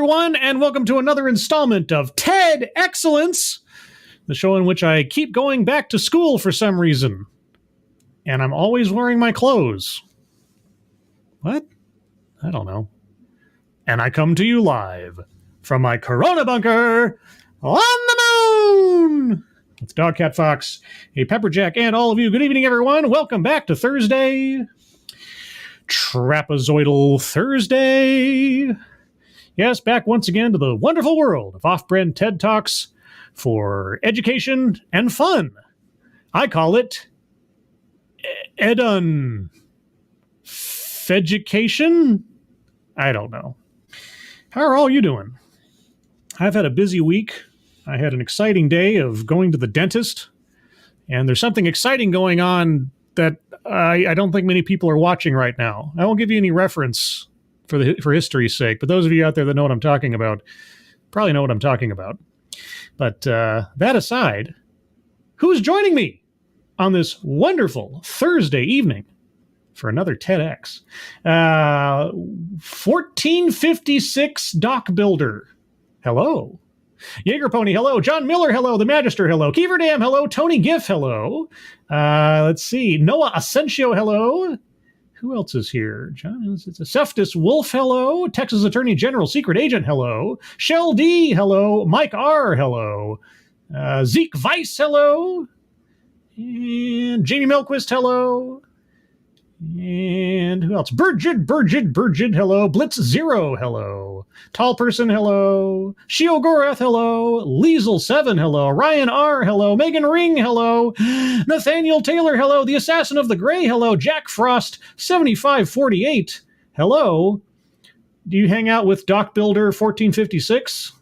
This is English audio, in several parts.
everyone, and welcome to another installment of TED Excellence, the show in which I keep going back to school for some reason. And I'm always wearing my clothes. What? I don't know. And I come to you live from my Corona bunker on the moon! It's Dog Cat Fox, a Pepperjack, and all of you. Good evening, everyone. Welcome back to Thursday. Trapezoidal Thursday. Yes, back once again to the wonderful world of off-brand TED Talks for education and fun. I call it Edun. Feducation? I don't know. How are all you doing? I've had a busy week. I had an exciting day of going to the dentist, and there's something exciting going on that I don't think many people are watching right now. I won't give you any reference for history's sake, but those of you out there that know what I'm talking about probably know what I'm talking about. But that aside, who's joining me on this wonderful Thursday evening for another TEDx? 1456 Doc Builder. Hello. Jaeger Pony, hello. John Miller, hello. The Magister, hello. Kiever Dam, hello. Tony Giff, hello. Let's see. Noah Asensio, hello. Who else is here? John, it's a Seftis Wolf, hello. Texas Attorney General Secret Agent, hello. Shell D, hello. Mike R, hello. Zeke Weiss, hello. And Jamie Melquist, hello. And who else? Burgid, hello. Blitz Zero, hello. Tall Person, hello. Shio Gorath, hello. Liesel 7, hello. Ryan R, hello. Megan Ring, hello. Nathaniel Taylor, hello. The Assassin of the Gray, hello. Jack Frost 7548, hello. Do you hang out with Doc Builder 1456?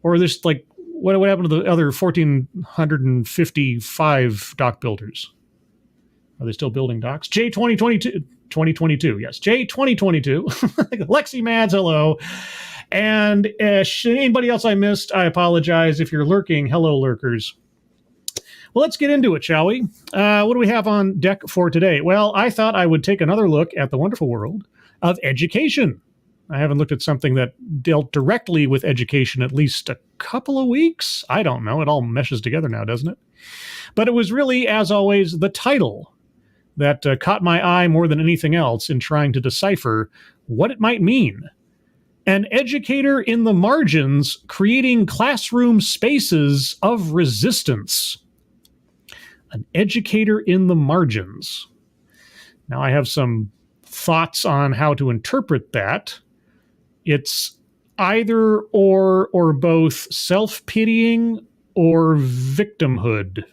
Or this like what happened to the other 1455 Doc Builders? Are they still building docks? J2022, yes. J2022. Lexi Mads, hello. And anybody else I missed, I apologize. If you're lurking, hello, lurkers. Well, let's get into it, shall we? What do we have on deck for today? Well, I thought I would take another look at the wonderful world of education. I haven't looked at something that dealt directly with education at least a couple of weeks. I don't know. It all meshes together now, doesn't it? But it was really, as always, the title that caught my eye more than anything else in trying to decipher what it might mean. An educator in the margins creating classroom spaces of resistance. An educator in the margins. Now, I have some thoughts on how to interpret that. It's either or both self-pitying or victimhood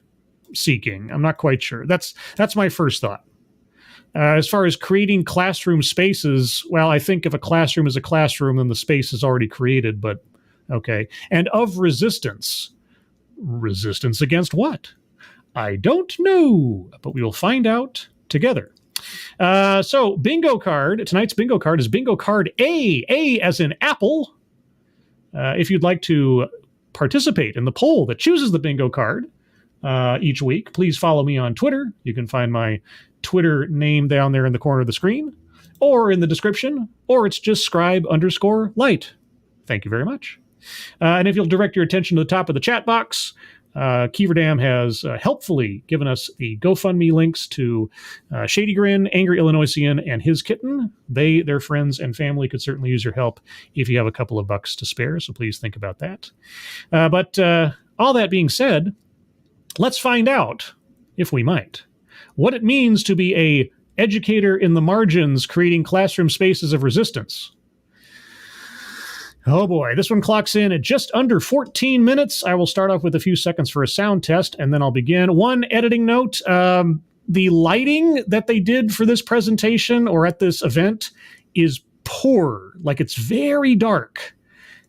seeking. I'm not quite sure. That's my first thought. As far as creating classroom spaces, well, I think if a classroom is a classroom, then the space is already created, but okay. And of resistance. Resistance against what? I don't know, but we will find out together. So, bingo card. Tonight's bingo card is bingo card A. A as in apple. If you'd like to participate in the poll that chooses the bingo card, each week, please follow me on Twitter. You can find my Twitter name down there in the corner of the screen, or in the description, or it's just scribe_light. Thank you very much. And if you'll direct your attention to the top of the chat box, Kiever Dam has helpfully given us the GoFundMe links to Shady Grin, Angry Illinoisian, and his kitten. Their friends, and family could certainly use your help if you have a couple of bucks to spare, so please think about that. But all that being said, let's find out, if we might, what it means to be a educator in the margins creating classroom spaces of resistance. Oh boy, this one clocks in at just under 14 minutes. I will start off with a few seconds for a sound test, and then I'll begin. One editing note, the lighting that they did for this presentation or at this event is poor. Like, it's very dark.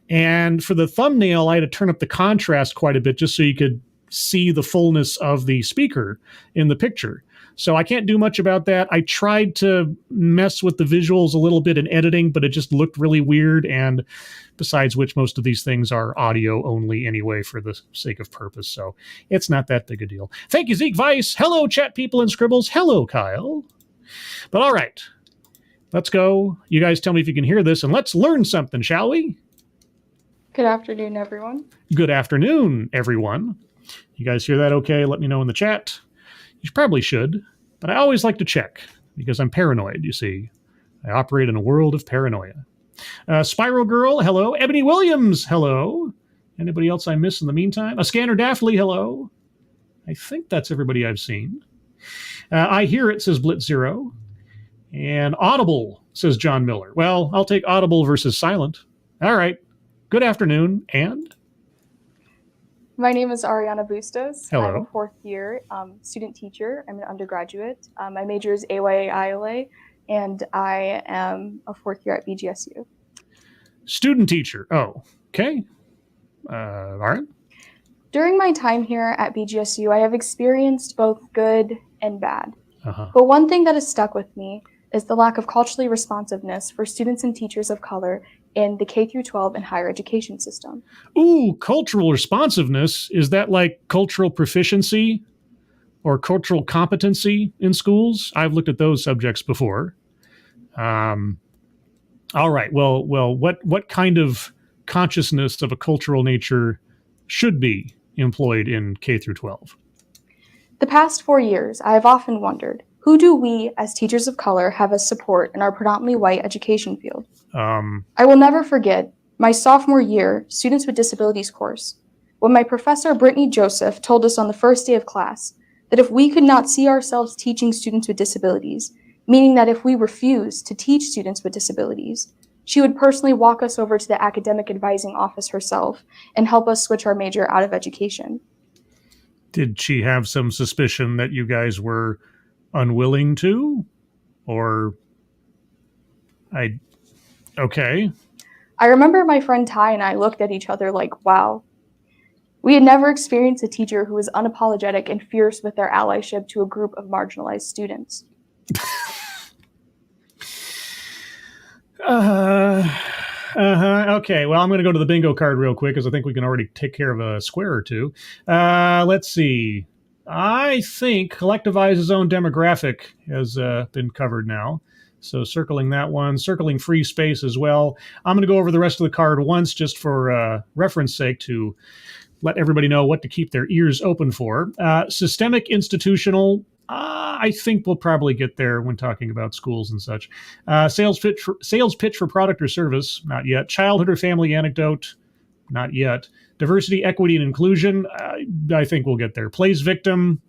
And for the thumbnail, I had to turn up the contrast quite a bit just so you could see the fullness of the speaker in the picture. So I can't do much about that. I tried to mess with the visuals a little bit in editing, but it just looked really weird. And besides which, most of these things are audio only anyway for the sake of purpose. So it's not that big a deal. Thank you, Zeke Weiss. Hello, chat people and scribbles. Hello, Kyle. But all right, let's go. You guys tell me if you can hear this, and let's learn something, shall we? Good afternoon, everyone. Good afternoon, everyone. You guys hear that okay? Let me know in the chat. You probably should, but I always like to check because I'm paranoid, you see. I operate in a world of paranoia. Spiral Girl, hello. Ebony Williams, hello. Anybody else I miss in the meantime? A Scanner Daphne, hello. I think that's everybody I've seen. I Hear It, says Blitz Zero. And Audible, says John Miller. Well, I'll take Audible versus silent. All right. Good afternoon, and? My name is Ariana Bustos. Hello. I'm a fourth year student teacher. I'm an undergraduate. My major is AYA-ILA, and I am a fourth year at BGSU. Student teacher. Oh, okay. All right. During my time here at BGSU, I have experienced both good and bad. Uh-huh. But one thing that has stuck with me is the lack of culturally responsiveness for students and teachers of color in the K-12 and higher education system. Ooh, cultural responsiveness. Is that like cultural proficiency or cultural competency in schools? I've looked at those subjects before. All right. Well, what kind of consciousness of a cultural nature should be employed in K-12? The past 4 years, I have often wondered, who do we as teachers of color have as support in our predominantly white education field? I will never forget my sophomore year Students with Disabilities course, when my professor Brittany Joseph told us on the first day of class that if we could not see ourselves teaching students with disabilities, meaning that if we refused to teach students with disabilities, she would personally walk us over to the academic advising office herself and help us switch our major out of education. Did she have some suspicion that you guys were unwilling to? Or okay. I remember my friend Ty and I looked at each other like, wow. We had never experienced a teacher who was unapologetic and fierce with their allyship to a group of marginalized students. Okay, well, I'm going to go to the bingo card real quick because I think we can already take care of a square or two. Let's see. I think collectivize his own demographic has been covered now. So circling that one, circling free space as well. I'm going to go over the rest of the card once just for reference sake to let everybody know what to keep their ears open for. Systemic, institutional, I think we'll probably get there when talking about schools and such. Sales pitch for product or service, not yet. Childhood or family anecdote, not yet. Diversity, equity, and inclusion, I think we'll get there. Plays victim,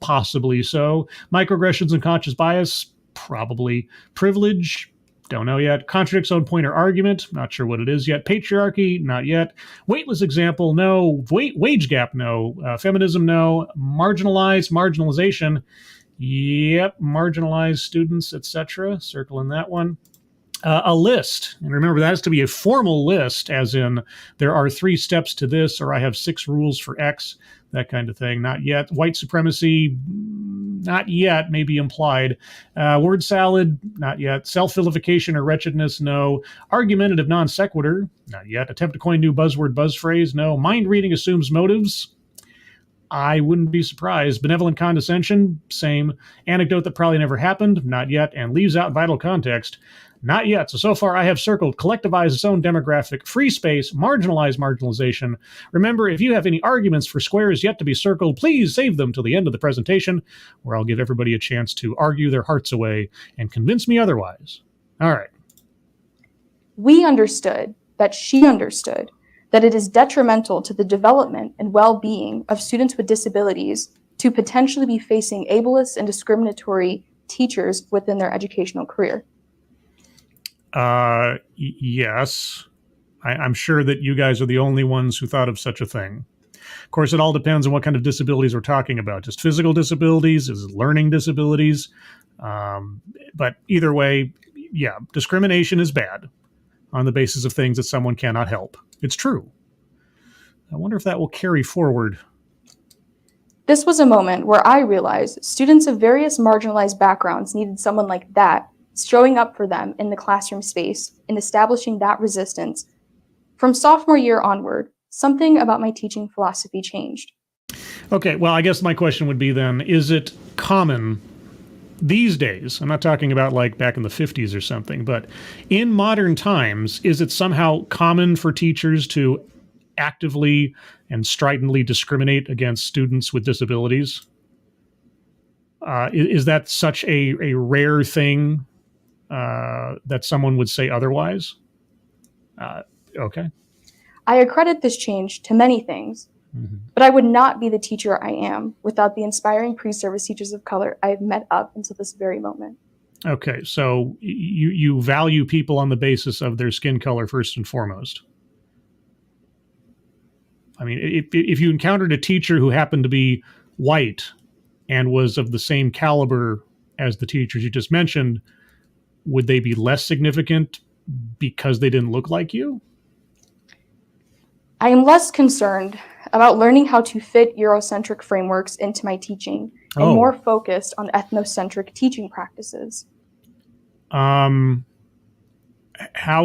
possibly so. Microaggressions and conscious bias, probably. Privilege, don't know yet. Contradicts own point or argument, not sure what it is yet. Patriarchy, not yet. Weightless example, no. Wage gap, no. Feminism, no. Marginalization, yep. Marginalized students, etc. Circling that one. A list, and remember that has to be a formal list, as in there are 3 steps to this, or I have 6 rules for X, that kind of thing. Not yet. White supremacy, not yet, maybe implied. Word salad, not yet. Self-vilification or wretchedness, no. Argumentative non sequitur, not yet. Attempt to coin new buzzword, buzz phrase, no. Mind reading assumes motives, I wouldn't be surprised. Benevolent condescension, same. Anecdote that probably never happened, not yet. And leaves out vital context, not yet. So far I have circled collectivize its own demographic, free space, marginalize marginalization. Remember, if you have any arguments for squares yet to be circled, please save them till the end of the presentation, where I'll give everybody a chance to argue their hearts away and convince me otherwise. All right. We understood that she understood that it is detrimental to the development and well-being of students with disabilities to potentially be facing ableist and discriminatory teachers within their educational career. Yes. I'm sure that you guys are the only ones who thought of such a thing. Of course, it all depends on what kind of disabilities we're talking about. Just physical disabilities, is it learning disabilities? But either way, yeah, discrimination is bad on the basis of things that someone cannot help. It's true. I wonder if that will carry forward. This was a moment where I realized students of various marginalized backgrounds needed someone like that showing up for them in the classroom space and establishing that resistance. From sophomore year onward, something about my teaching philosophy changed. Okay, well, I guess my question would be then, is it common these days, I'm not talking about like back in the 50s or something, but in modern times, is it somehow common for teachers to actively and stridently discriminate against students with disabilities? Is that such a rare thing that someone would say otherwise? Okay. I accredit this change to many things, but I would not be the teacher I am without the inspiring pre-service teachers of color I have met up until this very moment. Okay, so you value people on the basis of their skin color first and foremost. I mean, if you encountered a teacher who happened to be white and was of the same caliber as the teachers you just mentioned, would they be less significant because they didn't look like you? I am less concerned about learning how to fit Eurocentric frameworks into my teaching and more focused on ethnocentric teaching practices. How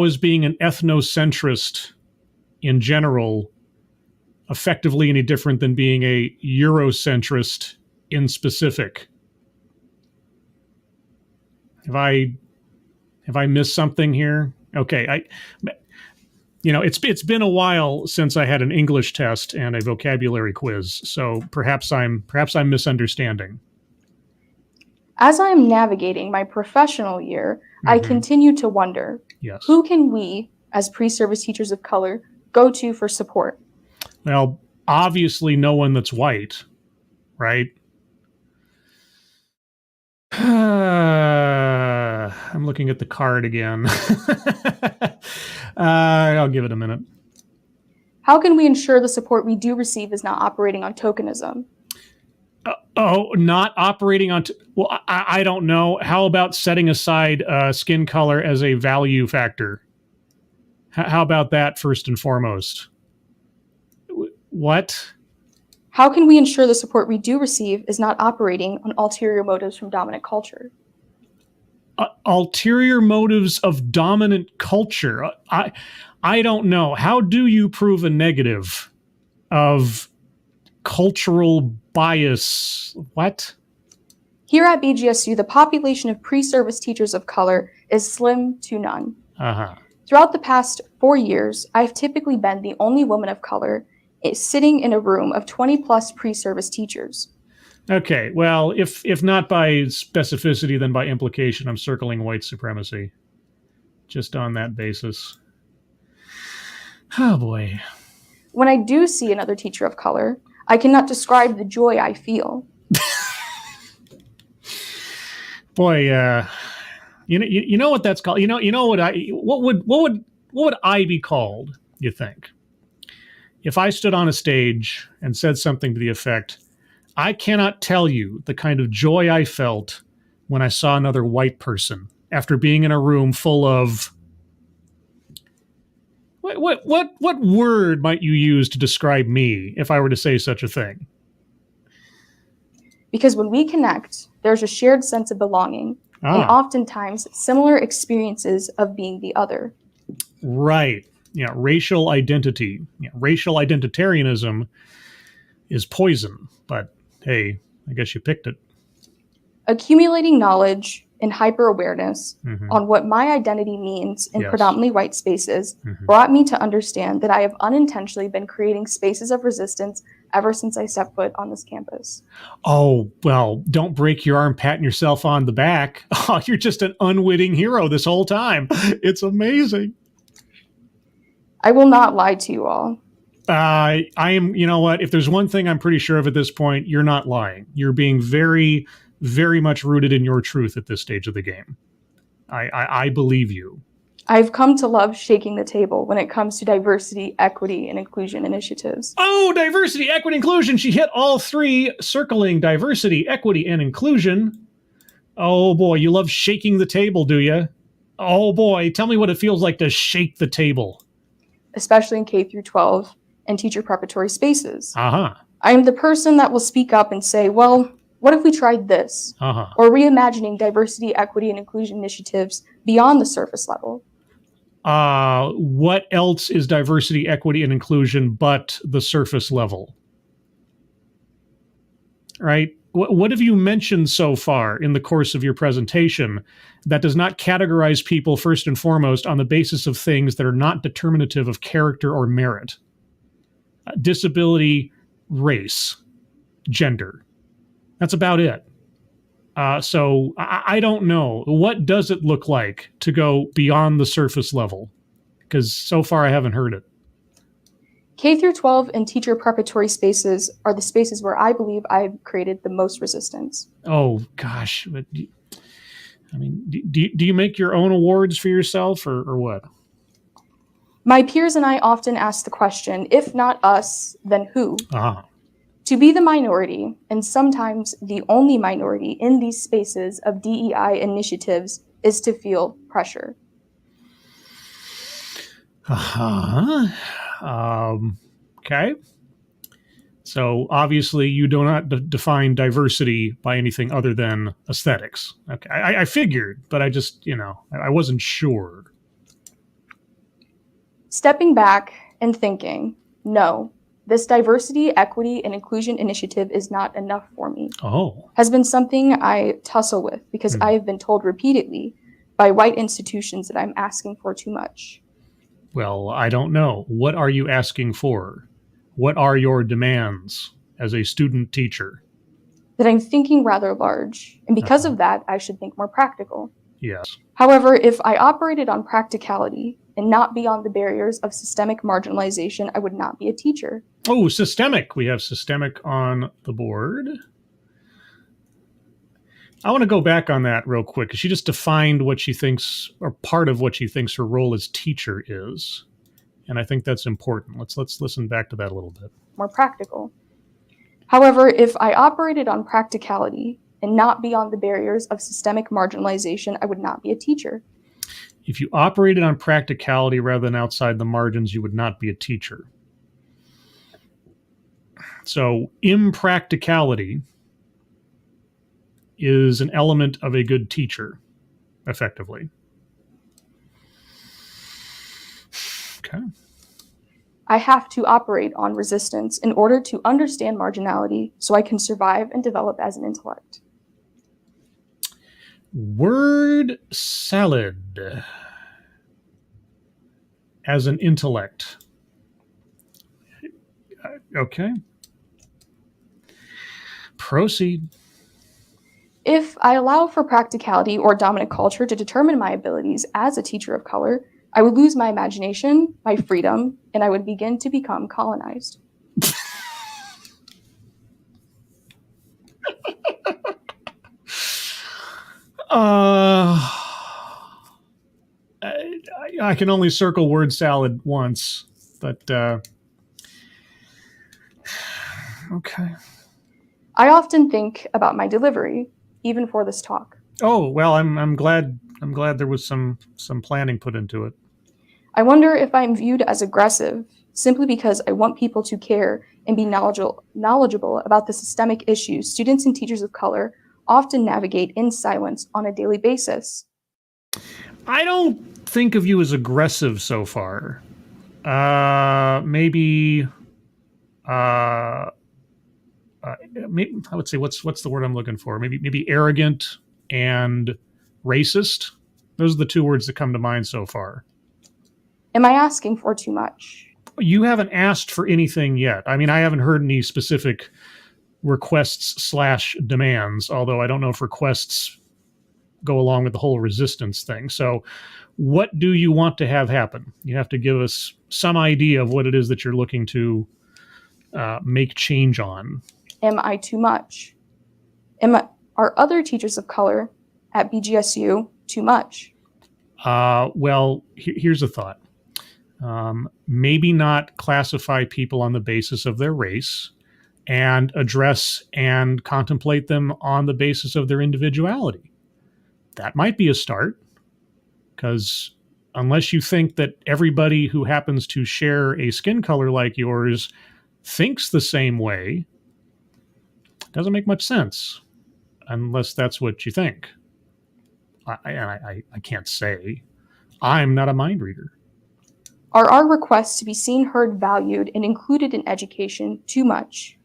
is being an ethnocentrist in general effectively any different than being a Eurocentrist in specific? Have I missed something here? Okay, it's been a while since I had an English test and a vocabulary quiz, so perhaps I'm misunderstanding. As I am navigating my professional year, I continue to wonder, who can we, as pre-service teachers of color, go to for support? Well, obviously no one that's white, right? I'm looking at the card again. I'll give it a minute. How can we ensure the support we do receive is not operating on tokenism? Not operating on... well, I don't know. How about setting aside skin color as a value factor? How about that first and foremost? What? How can we ensure the support we do receive is not operating on ulterior motives from dominant culture? Ulterior motives of dominant culture? I don't know. How do you prove a negative of cultural bias? What? Here at BGSU, the population of pre-service teachers of color is slim to none. Throughout the past 4 years, I've typically been the only woman of color sitting in a room of 20 plus pre-service teachers. Okay, well, if not by specificity, then by implication, I'm circling white supremacy. Just on that basis. Oh boy. When I do see another teacher of color, I cannot describe the joy I feel. Boy, you know what that's called? You know what would I be called, you think? If I stood on a stage and said something to the effect, I cannot tell you the kind of joy I felt when I saw another white person after being in a room full of... What word might you use to describe me if I were to say such a thing? Because when we connect, there's a shared sense of belonging and oftentimes similar experiences of being the other. Right. Racial identity. Racial identitarianism is poison, but hey, I guess you picked it. Accumulating knowledge and hyper-awareness on what my identity means in predominantly white spaces brought me to understand that I have unintentionally been creating spaces of resistance ever since I stepped foot on this campus. Oh, well, don't break your arm patting yourself on the back. Oh, you're just an unwitting hero this whole time. It's amazing. I will not lie to you all. I am, you know what? If there's one thing I'm pretty sure of at this point, you're not lying. You're being very, very much rooted in your truth at this stage of the game. I believe you. I've come to love shaking the table when it comes to diversity, equity, and inclusion initiatives. Oh, diversity, equity, inclusion. She hit all three, circling diversity, equity, and inclusion. Oh boy, you love shaking the table, do you? Oh boy, tell me what it feels like to shake the table. Especially in K through 12 and teacher preparatory spaces. I am the person that will speak up and say, well, what if we tried this? Or reimagining diversity, equity, and inclusion initiatives beyond the surface level. What else is diversity, equity, and inclusion but the surface level? Right? What have you mentioned so far in the course of your presentation that does not categorize people first and foremost on the basis of things that are not determinative of character or merit? Disability, race, gender. That's about it. So I don't know. What does it look like to go beyond the surface level? Because so far I haven't heard it. K through 12 and teacher preparatory spaces are the spaces where I believe I've created the most resistance. Oh, gosh. But do you make your own awards for yourself or what? My peers and I often ask the question, if not us, then who? Ah. To be the minority, and sometimes the only minority in these spaces of DEI initiatives, is to feel pressure. Okay. So obviously you do not define diversity by anything other than aesthetics. Okay, I figured, but I just, I wasn't sure. Stepping back and thinking, no, this diversity, equity, and inclusion initiative is not enough for me. Oh. Has been something I tussle with because I have been told repeatedly by white institutions that I'm asking for too much. Well, I don't know. What are you asking for? What are your demands as a student teacher? That I'm thinking rather large, and because of that, I should think more practical. Yes. However, if I operated on practicality and not beyond the barriers of systemic marginalization, I would not be a teacher. Oh, systemic. We have systemic on the board. I want to go back on that real quick because she just defined what she thinks, or part of what she thinks her role as teacher is. And I think that's important. Let's listen back to that a little bit. More practical. However, if I operated on practicality and not beyond the barriers of systemic marginalization, I would not be a teacher. If you operated on practicality rather than outside the margins, you would not be a teacher. So impracticality is an element of a good teacher, effectively. Okay. I have to operate on resistance in order to understand marginality so I can survive and develop as an intellect. Word salad as an intellect. Okay. Proceed. If I allow for practicality or dominant culture to determine my abilities as a teacher of color, I would lose my imagination, my freedom, and I would begin to become colonized. I can only circle word salad once, but okay. I often think about my delivery, even for this talk. Oh, well, I'm glad there was some planning put into it. I wonder if I'm viewed as aggressive simply because I want people to care and be knowledgeable about the systemic issues students and teachers of color often navigate in silence on a daily basis. I don't think of you as aggressive so far. Maybe I would say what's the word I'm looking for? Maybe arrogant and racist. Those are the two words that come to mind so far. Am I asking for too much? You haven't asked for anything yet. I mean, I haven't heard any specific requests/demands, although I don't know if requests go along with the whole resistance thing. So what do you want to have happen? You have to give us some idea of what it is that you're looking to make change on. Am I too much? Are other teachers of color at BGSU too much? Well, here's a thought. Maybe not classify people on the basis of their race and address and contemplate them on the basis of their individuality. That might be a start, because unless you think that everybody who happens to share a skin color like yours thinks the same way, it doesn't make much sense unless that's what you think. I can't say. I'm not a mind reader. Are our requests to be seen, heard, valued, and included in education too much?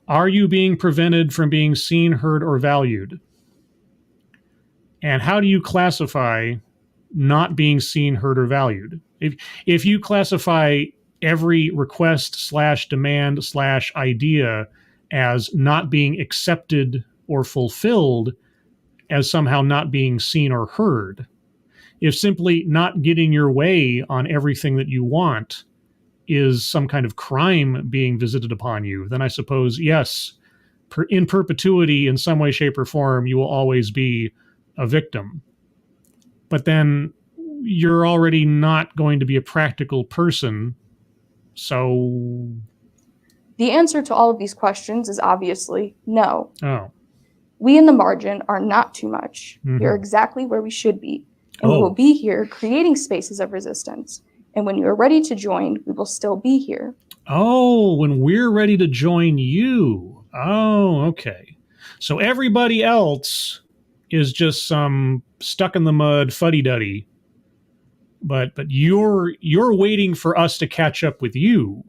Are you being prevented from being seen, heard, or valued? And how do you classify not being seen, heard, or valued? If you classify every request / demand / idea as not being accepted or fulfilled as somehow not being seen or heard, if simply not getting your way on everything that you want is some kind of crime being visited upon you, then I suppose, yes, in perpetuity, in some way, shape, or form, you will always be a victim. But then you're already not going to be a practical person, so... The answer to all of these questions is obviously no. Oh. We in the margin are not too much. Mm-hmm. We are exactly where we should be. And we will be here creating spaces of resistance. And when you are ready to join, we will still be here. Oh, when we're ready to join you. Oh, okay. So everybody else is just some stuck in the mud fuddy-duddy. But you're waiting for us to catch up with you.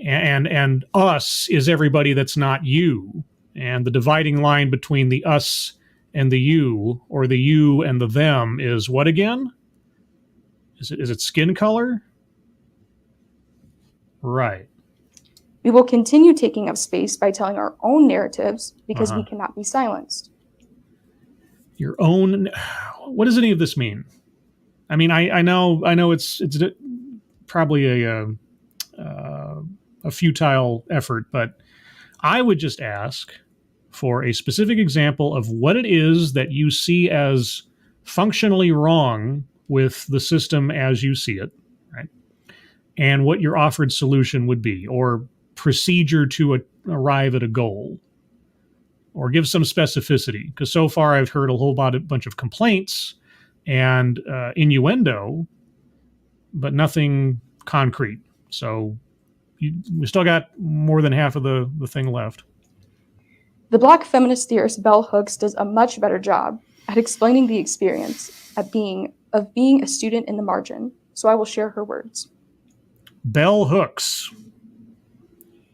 And us is everybody that's not you. And the dividing line between the us and the you, or the you and the them, is what again? Is it skin color? Right. We will continue taking up space by telling our own narratives because we cannot be silenced. Your own... What does any of this mean? I mean, I know it's probably a futile effort, but I would just ask for a specific example of what it is that you see as functionally wrong with the system as you see it, right? And what your offered solution would be, or procedure to arrive at a goal, or give some specificity. Because so far I've heard a whole bunch of complaints and innuendo, but nothing concrete. So we still got more than half of the thing left. The Black feminist theorist Bell Hooks does a much better job at explaining the experience of being a student in the margin, so I will share her words. Bell Hooks.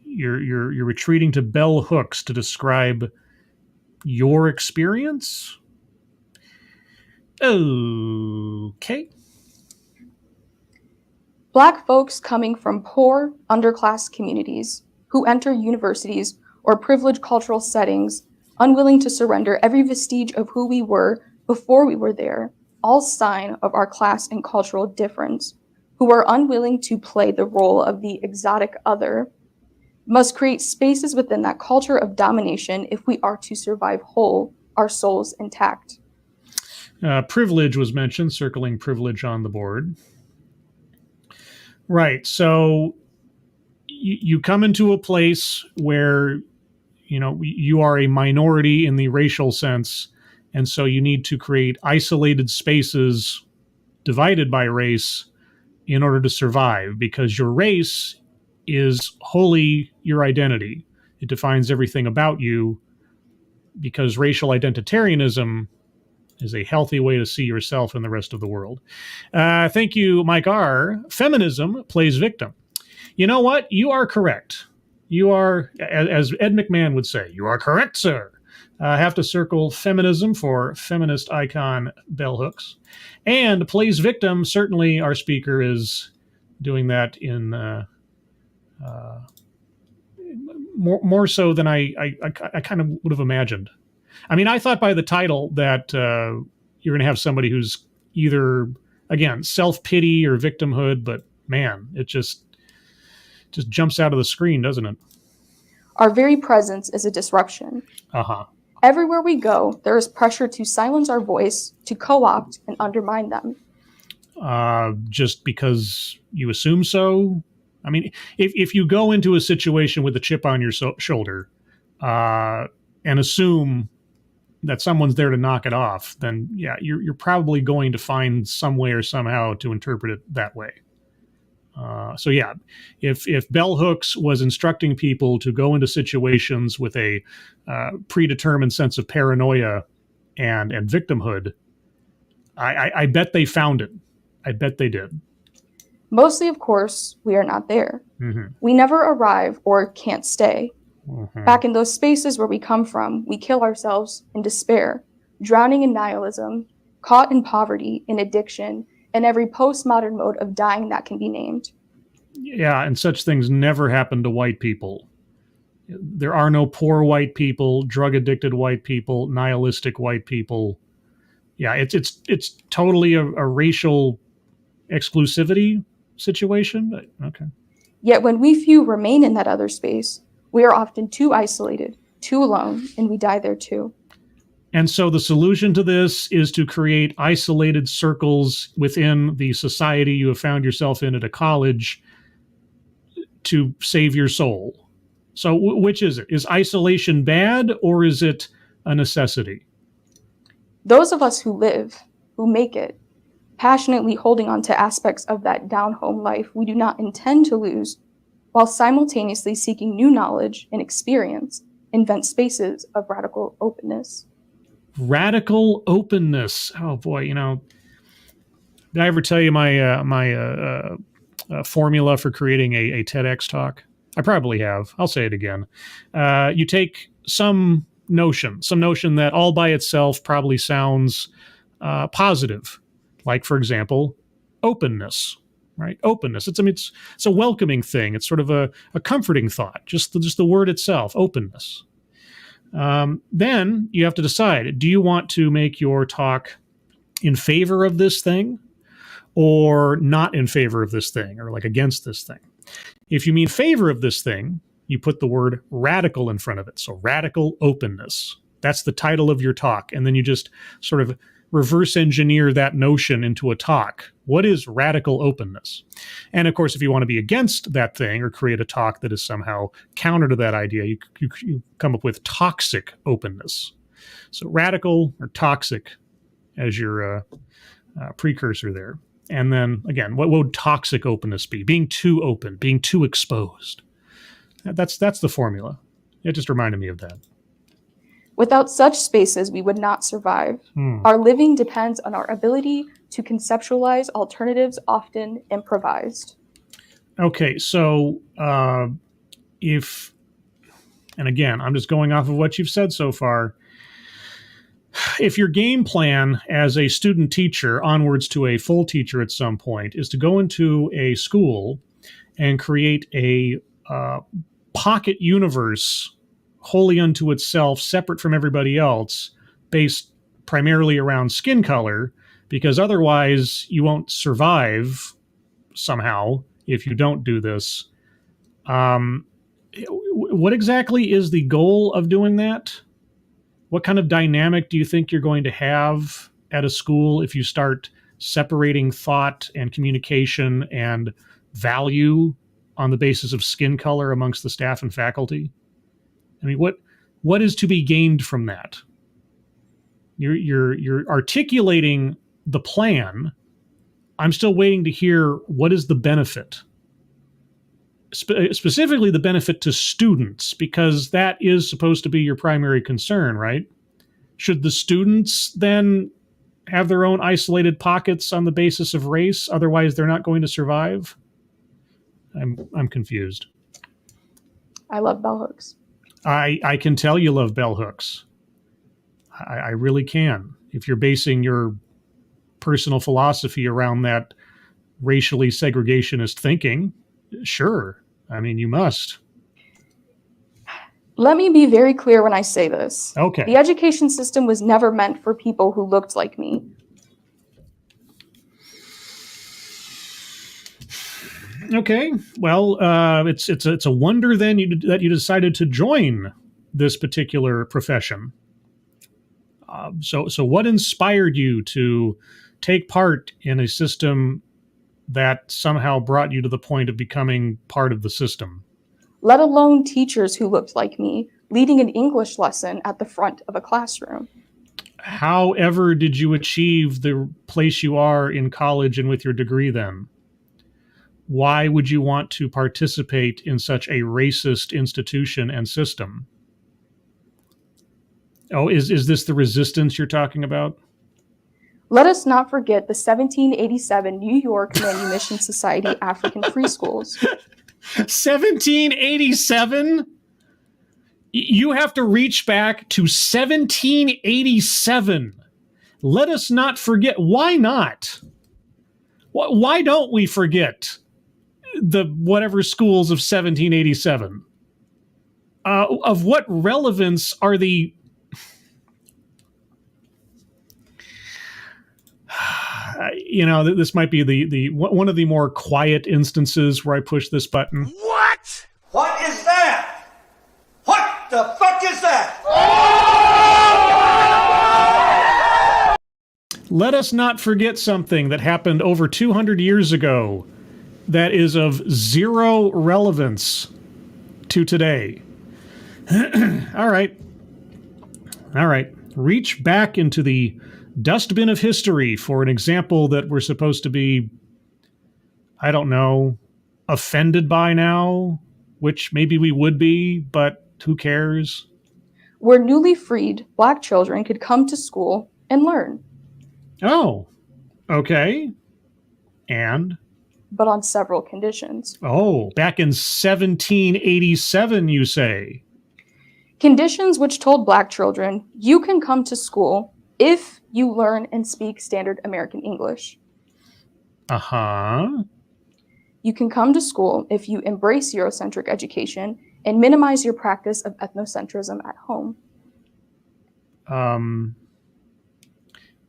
You're retreating to Bell Hooks to describe your experience? Okay. Black folks coming from poor, underclass communities who enter universities or privileged cultural settings, unwilling to surrender every vestige of who we were before we were there, all sign of our class and cultural difference, who are unwilling to play the role of the exotic other, must create spaces within that culture of domination if we are to survive whole, our souls intact. Privilege was mentioned, circling privilege on the board. Right, so you come into a place where you are a minority in the racial sense, and so you need to create isolated spaces divided by race in order to survive, because your race is wholly your identity. It defines everything about you, because racial identitarianism is a healthy way to see yourself and the rest of the world. Thank you, Mike R. Feminism plays victim. You know what? You are correct. You are, as Ed McMahon would say, you are correct, sir. I have to circle feminism for feminist icon Bell Hooks. And plays victim, certainly our speaker is doing that in more so than I kind of would have imagined. I mean, I thought by the title that you're going to have somebody who's either, again, self-pity or victimhood, but man, it just jumps out of the screen, doesn't it? Our very presence is a disruption. Everywhere we go, there is pressure to silence our voice, to co-opt and undermine them. Just because you assume so? I mean, if you go into a situation with a chip on your shoulder and assume that someone's there to knock it off, then yeah, you're probably going to find some way or somehow to interpret it that way. So yeah, if Bell Hooks was instructing people to go into situations with a predetermined sense of paranoia and victimhood, I bet they found it. I bet they did. Mostly, of course, we are not there. We never arrive or can't stay. Mm-hmm. Back in those spaces where we come from, we kill ourselves in despair, drowning in nihilism, caught in poverty, in addiction, and every postmodern mode of dying that can be named. Yeah, and such things never happen to white people. There are no poor white people, drug-addicted white people, nihilistic white people. Yeah, it's totally a racial exclusivity situation. Okay. Yet when we few remain in that other space, we are often too isolated, too alone, and we die there too. And so the solution to this is to create isolated circles within the society you have found yourself in at a college to save your soul. So which is it? Is isolation bad, or is it a necessity? Those of us who live, who make it, passionately holding on to aspects of that down-home life we do not intend to lose, while simultaneously seeking new knowledge and experience, invent spaces of radical openness. Radical openness. Oh boy, did I ever tell you my formula for creating a TEDx talk? I probably have. I'll say it again. You take some notion that all by itself probably sounds positive, like, for example, openness. Right? Openness. It's a welcoming thing. It's sort of a comforting thought. Just the word itself, openness. Then you have to decide, do you want to make your talk in favor of this thing or not in favor of this thing, or like against this thing? If you mean favor of this thing, you put the word radical in front of it. So radical openness. That's the title of your talk. And then you just sort of reverse engineer that notion into a talk. What is radical openness? And of course, if you want to be against that thing or create a talk that is somehow counter to that idea, you come up with toxic openness. So radical or toxic as your precursor there. And then again, what would toxic openness be? Being too open, being too exposed. That's the formula. It just reminded me of that. Without such spaces, we would not survive. Our living depends on our ability to conceptualize alternatives, often improvised. Okay, so and again, I'm just going off of what you've said so far. If your game plan as a student teacher onwards to a full teacher at some point is to go into a school and create a pocket universe wholly unto itself, separate from everybody else, based primarily around skin color, because otherwise you won't survive somehow if you don't do this. What exactly is the goal of doing that? What kind of dynamic do you think you're going to have at a school if you start separating thought and communication and value on the basis of skin color amongst the staff and faculty? I mean, what is to be gained from that? You're articulating the plan. I'm still waiting to hear what is the benefit. Specifically the benefit to students, because that is supposed to be your primary concern, right? Should the students then have their own isolated pockets on the basis of race? Otherwise, they're not going to survive? I'm confused. I love bell hooks. I can tell you love bell hooks. I really can. If you're basing your personal philosophy around that racially segregationist thinking, sure. I mean, you must. Let me be very clear when I say this. Okay. The education system was never meant for people who looked like me. Okay. Well, it's a wonder then that you decided to join this particular profession. So what inspired you to take part in a system that somehow brought you to the point of becoming part of the system? Let alone teachers who looked like me, leading an English lesson at the front of a classroom. However, did you achieve the place you are in college and with your degree then? Why would you want to participate in such a racist institution and system? Oh, is this the resistance you're talking about? Let us not forget the 1787 New York Manumission Society African Free Schools. 1787? You have to reach back to 1787. Let us not forget. Why not? Why don't we forget the whatever schools of 1787? Of what relevance are the... this might be the one of the more quiet instances where I push this button. What? What is that? What the fuck is that? Let us not forget something that happened over 200 years ago that is of zero relevance to today. All right. Reach back into the dustbin of history for an example that we're supposed to be, I don't know, offended by now, which maybe we would be, but who cares? Where newly freed Black children could come to school and learn. Oh, okay. And? But on several conditions. Oh, back in 1787, you say? Conditions which told Black children, you can come to school if you learn and speak standard American English. Uh-huh. You can come to school if you embrace Eurocentric education and minimize your practice of ethnocentrism at home.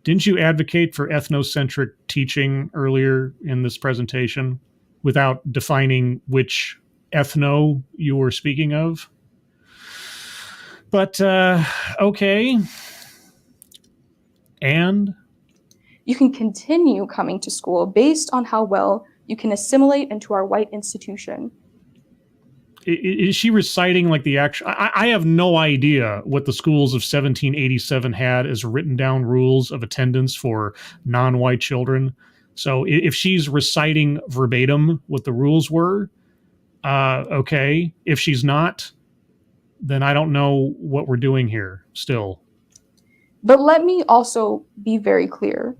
Didn't you advocate for ethnocentric teaching earlier in this presentation without defining which ethno you were speaking of? But, okay. And? You can continue coming to school based on how well you can assimilate into our white institution. Is she reciting like the actual... I have no idea what the schools of 1787 had as written down rules of attendance for non-white children. So if she's reciting verbatim what the rules were, okay. If she's not, then I don't know what we're doing here still. But let me also be very clear.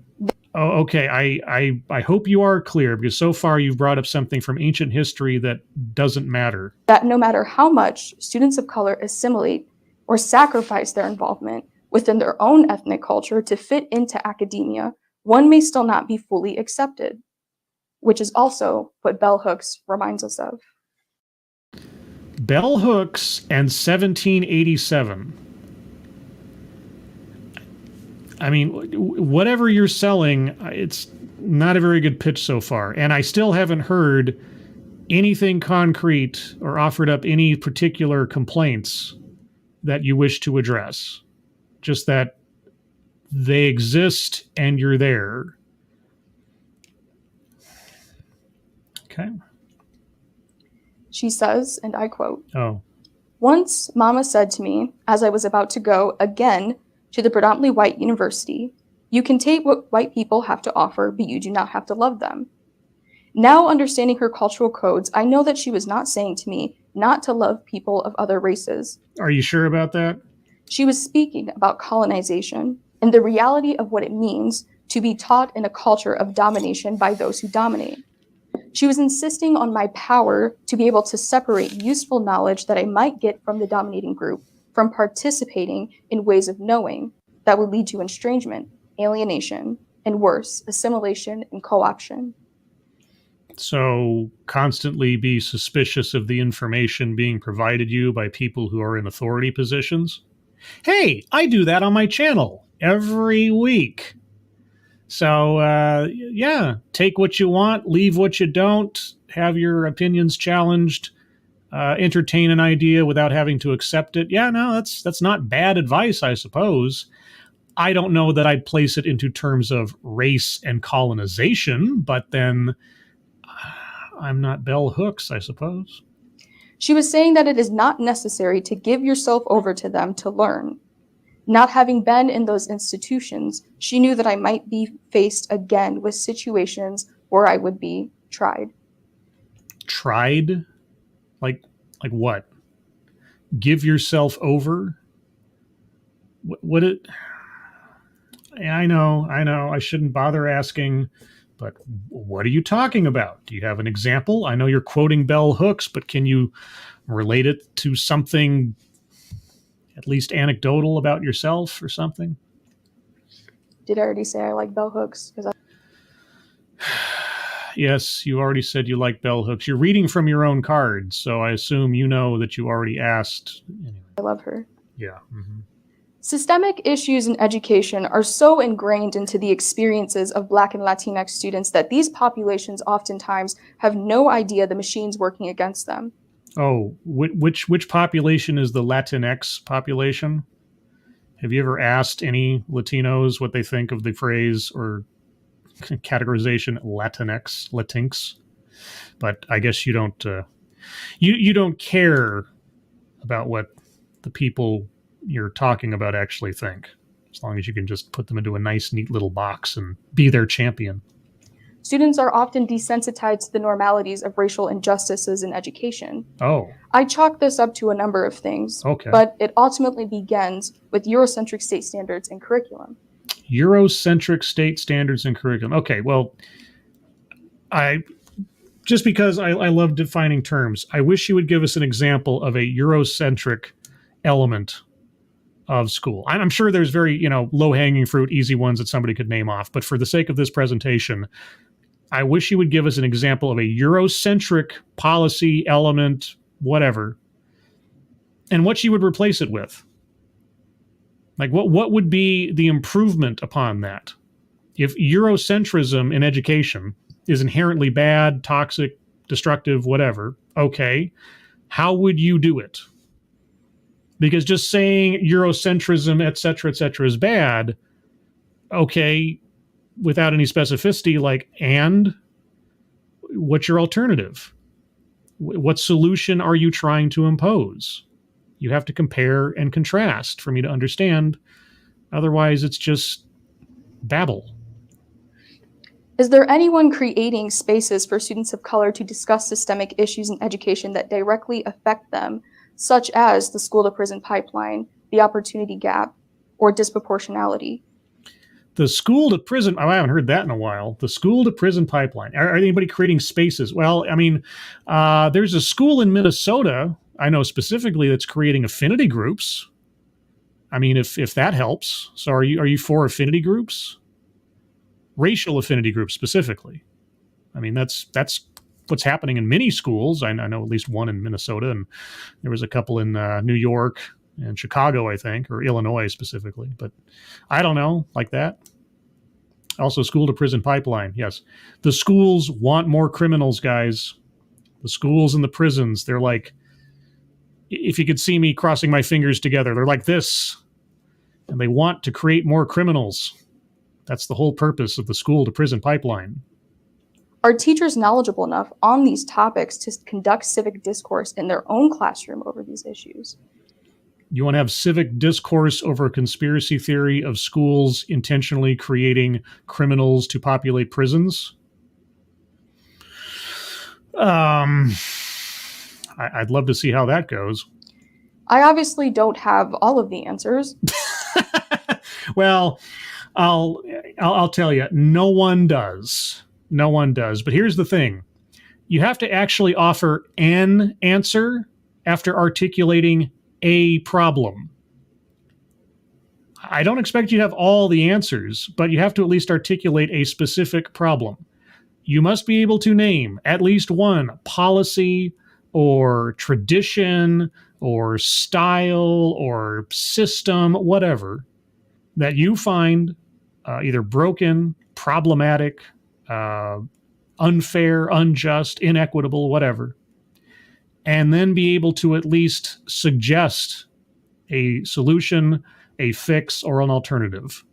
Oh, okay. I hope you are clear, because so far you've brought up something from ancient history that doesn't matter. That no matter how much students of color assimilate or sacrifice their involvement within their own ethnic culture to fit into academia, one may still not be fully accepted, which is also what bell hooks reminds us of. Bell hooks and 1787. I mean, whatever you're selling, it's not a very good pitch so far. And I still haven't heard anything concrete or offered up any particular complaints that you wish to address. Just that they exist and you're there. Okay. She says, and I quote, "Oh, once Mama said to me, as I was about to go again to the predominantly white university, you can take what white people have to offer, but you do not have to love them. Now understanding her cultural codes, I know that she was not saying to me not to love people of other races." Are you sure about that? She was speaking about colonization and the reality of what it means to be taught in a culture of domination by those who dominate. She was insisting on my power to be able to separate useful knowledge that I might get from the dominating group from participating in ways of knowing that would lead to estrangement, alienation, and worse, assimilation and co-option. So constantly be suspicious of the information being provided you by people who are in authority positions? Hey, I do that on my channel every week. So, yeah, take what you want, leave what you don't, have your opinions challenged, entertain an idea without having to accept it. Yeah, no, that's not bad advice, I suppose. I don't know that I'd place it into terms of race and colonization, but then I'm not bell hooks, I suppose. She was saying that it is not necessary to give yourself over to them to learn. Not having been in those institutions, she knew that I might be faced again with situations where I would be tried. Tried? Like what? Give yourself over? What it... I know. I shouldn't bother asking, but what are you talking about? Do you have an example? I know you're quoting bell hooks, but can you relate it to something at least anecdotal about yourself or something? Did I already say I like bell hooks? Yes, you already said you like bell hooks. You're reading from your own cards, so I assume you know that you already asked. Anyway. I love her. Yeah. Mm-hmm. Systemic issues in education are so ingrained into the experiences of Black and Latinx students that these populations oftentimes have no idea the machine's working against them. Oh, which population is the Latinx population? Have you ever asked any Latinos what they think of the phrase or categorization Latinx? But I guess you don't. You don't care about what the people you're talking about actually think, as long as you can just put them into a nice, neat little box and be their champion. Students are often desensitized to the normalities of racial injustices in education. Oh. I chalk this up to a number of things, Okay. But it ultimately begins with Eurocentric state standards and curriculum. Eurocentric state standards and curriculum. Okay, well, just because I love defining terms, I wish you would give us an example of a Eurocentric element of school. I'm sure there's very, low-hanging fruit, easy ones that somebody could name off. But for the sake of this presentation, I wish you would give us an example of a Eurocentric policy element, whatever, and what you would replace it with. Like, what would be the improvement upon that? If Eurocentrism in education is inherently bad, toxic, destructive, whatever, okay, how would you do it? Because just saying Eurocentrism, et cetera, is bad, okay, without any specificity, like, and what's your alternative? What solution are you trying to impose? You have to compare and contrast for me to understand. Otherwise, it's just babble. Is there anyone creating spaces for students of color to discuss systemic issues in education that directly affect them, such as the school-to-prison pipeline, the opportunity gap, or disproportionality? The school-to-prison, I haven't heard that in a while. The school-to-prison pipeline. Are anybody creating spaces? Well, I mean, there's a school in Minnesota, I know specifically, that's creating affinity groups. I mean, if that helps. So are you for affinity groups? Racial affinity groups specifically. I mean, that's what's happening in many schools. I know at least one in Minnesota, and there was a couple in New York and Chicago, I think, or Illinois specifically. But I don't know, like that. Also, school-to-prison pipeline, yes. The schools want more criminals, guys. The schools and the prisons, they're like, if you could see me crossing my fingers together, they're like this. And they want to create more criminals. That's the whole purpose of the school-to-prison pipeline. Are teachers knowledgeable enough on these topics to conduct civic discourse in their own classroom over these issues? You want to have civic discourse over a conspiracy theory of schools intentionally creating criminals to populate prisons? I'd love to see how that goes. I obviously don't have all of the answers. Well, I'll tell you, no one does. No one does. But here's the thing. You have to actually offer an answer after articulating a problem. I don't expect you to have all the answers, but you have to at least articulate a specific problem. You must be able to name at least one policy or tradition or style or system, whatever, that you find either broken, problematic, unfair, unjust, inequitable, whatever, and then be able to at least suggest a solution, a fix, or an alternative.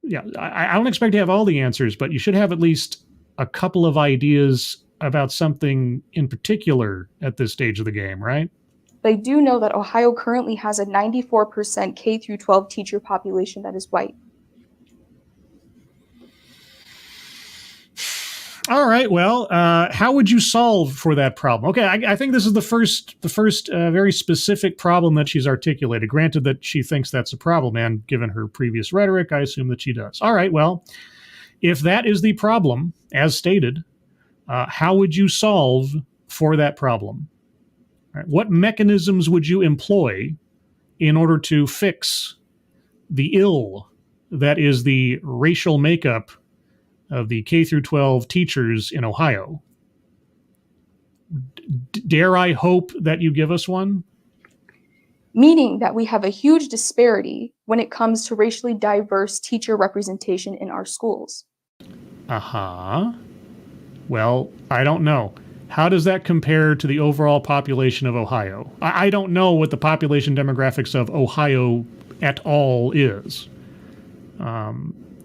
Yeah, I don't expect to have all the answers, but you should have at least a couple of ideas about something in particular at this stage of the game, right? They do know that Ohio currently has a 94% K-12 teacher population that is white. All right. Well, how would you solve for that problem? Okay, I think this is the first very specific problem that she's articulated. Granted that she thinks that's a problem, and given her previous rhetoric, I assume that she does. All right. Well, if that is the problem, as stated, how would you solve for that problem? All right, what mechanisms would you employ in order to fix the ill that is the racial makeup of the K through 12 teachers in Ohio? Dare I hope that you give us one? Meaning that we have a huge disparity when it comes to racially diverse teacher representation in our schools. Uh-huh. Well, I don't know. How does that compare to the overall population of Ohio? I don't know what the population demographics of Ohio at all is.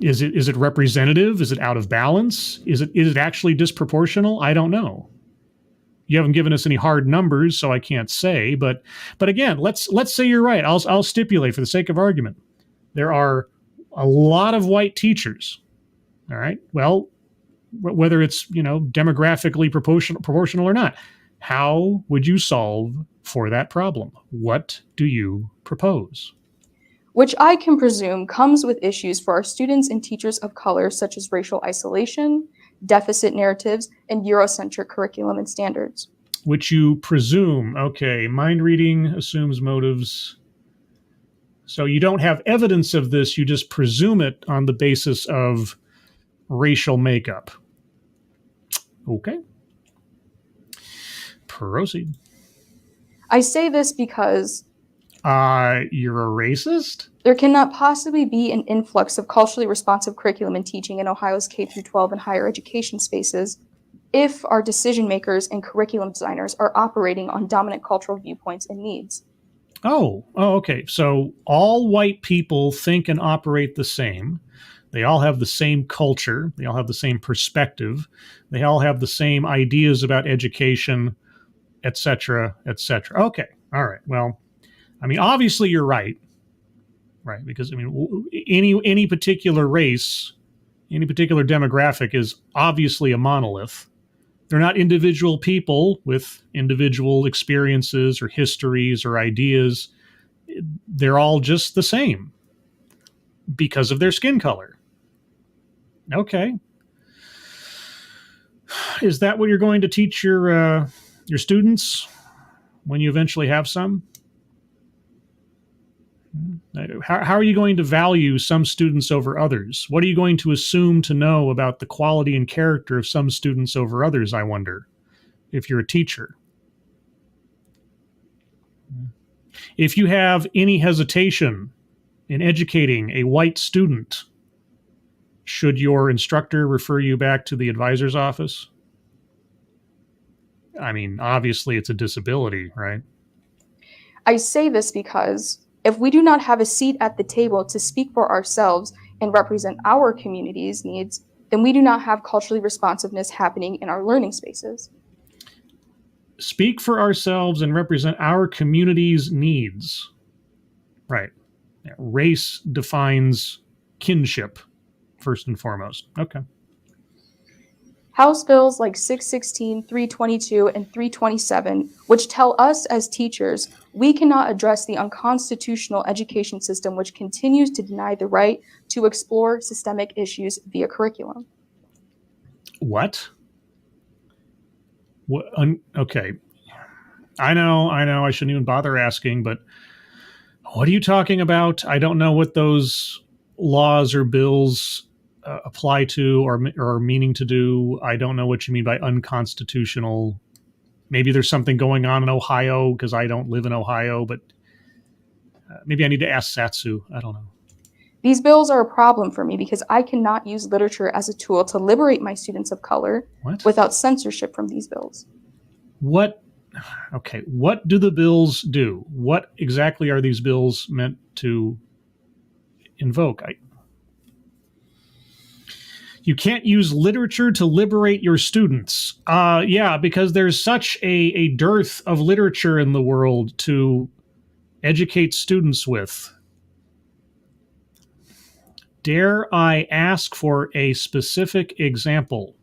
Is it representative? Is it out of balance? Is it actually disproportional? I don't know. You haven't given us any hard numbers, so I can't say. But again, let's say you're right. I'll stipulate for the sake of argument. There are a lot of white teachers. All right. Well, whether it's demographically proportional or not, how would you solve for that problem? What do you propose? Which I can presume comes with issues for our students and teachers of color, such as racial isolation, deficit narratives, and Eurocentric curriculum and standards. Which you presume. Okay, mind reading assumes motives. So you don't have evidence of this, you just presume it on the basis of racial makeup. Okay. Proceed. I say this because you're a racist? There cannot possibly be an influx of culturally responsive curriculum and teaching in Ohio's K-12 and higher education spaces if our decision makers and curriculum designers are operating on dominant cultural viewpoints and needs. Oh, okay. So all white people think and operate the same. They all have the same culture. They all have the same perspective. They all have the same ideas about education, et cetera, et cetera. Okay. All right. Well, I mean, obviously you're right. Right, because I mean, any particular race, any particular demographic is obviously a monolith. They're not individual people with individual experiences or histories or ideas. They're all just the same because of their skin color. Okay, is that what you're going to teach your students when you eventually have some? How are you going to value some students over others? What are you going to assume to know about the quality and character of some students over others, I wonder, if you're a teacher? If you have any hesitation in educating a white student, should your instructor refer you back to the advisor's office? I mean, obviously it's a disability, right? I say this because if we do not have a seat at the table to speak for ourselves and represent our community's needs, then we do not have culturally responsiveness happening in our learning spaces. Speak for ourselves and represent our community's needs. Right. Yeah, race defines kinship, first and foremost. Okay. House bills like 616, 322, and 327, which tell us as teachers we cannot address the unconstitutional education system which continues to deny the right to explore systemic issues via curriculum. What? Okay. I know, I shouldn't even bother asking, but what are you talking about? I don't know what those laws or bills apply to or are meaning to do. I don't know what you mean by unconstitutional. Maybe there's something going on in Ohio because I don't live in Ohio, but maybe I need to ask Satsu. I don't know. These bills are a problem for me because I cannot use literature as a tool to liberate my students of color without censorship from these bills. What? Okay, what do the bills do? What exactly are these bills meant to invoke? You can't use literature to liberate your students. Yeah, because there's such a dearth of literature in the world to educate students with. Dare I ask for a specific example?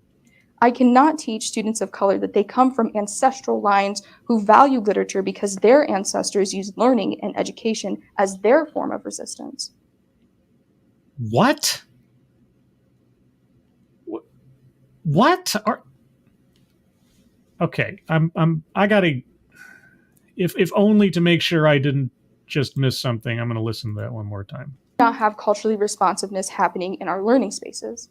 I cannot teach students of color that they come from ancestral lines who value literature because their ancestors used learning and education as their form of resistance. What? What are? Okay, I gotta. If only to make sure I didn't just missed something. I'm going to listen to that one more time. Not have culturally responsiveness happening in our learning spaces.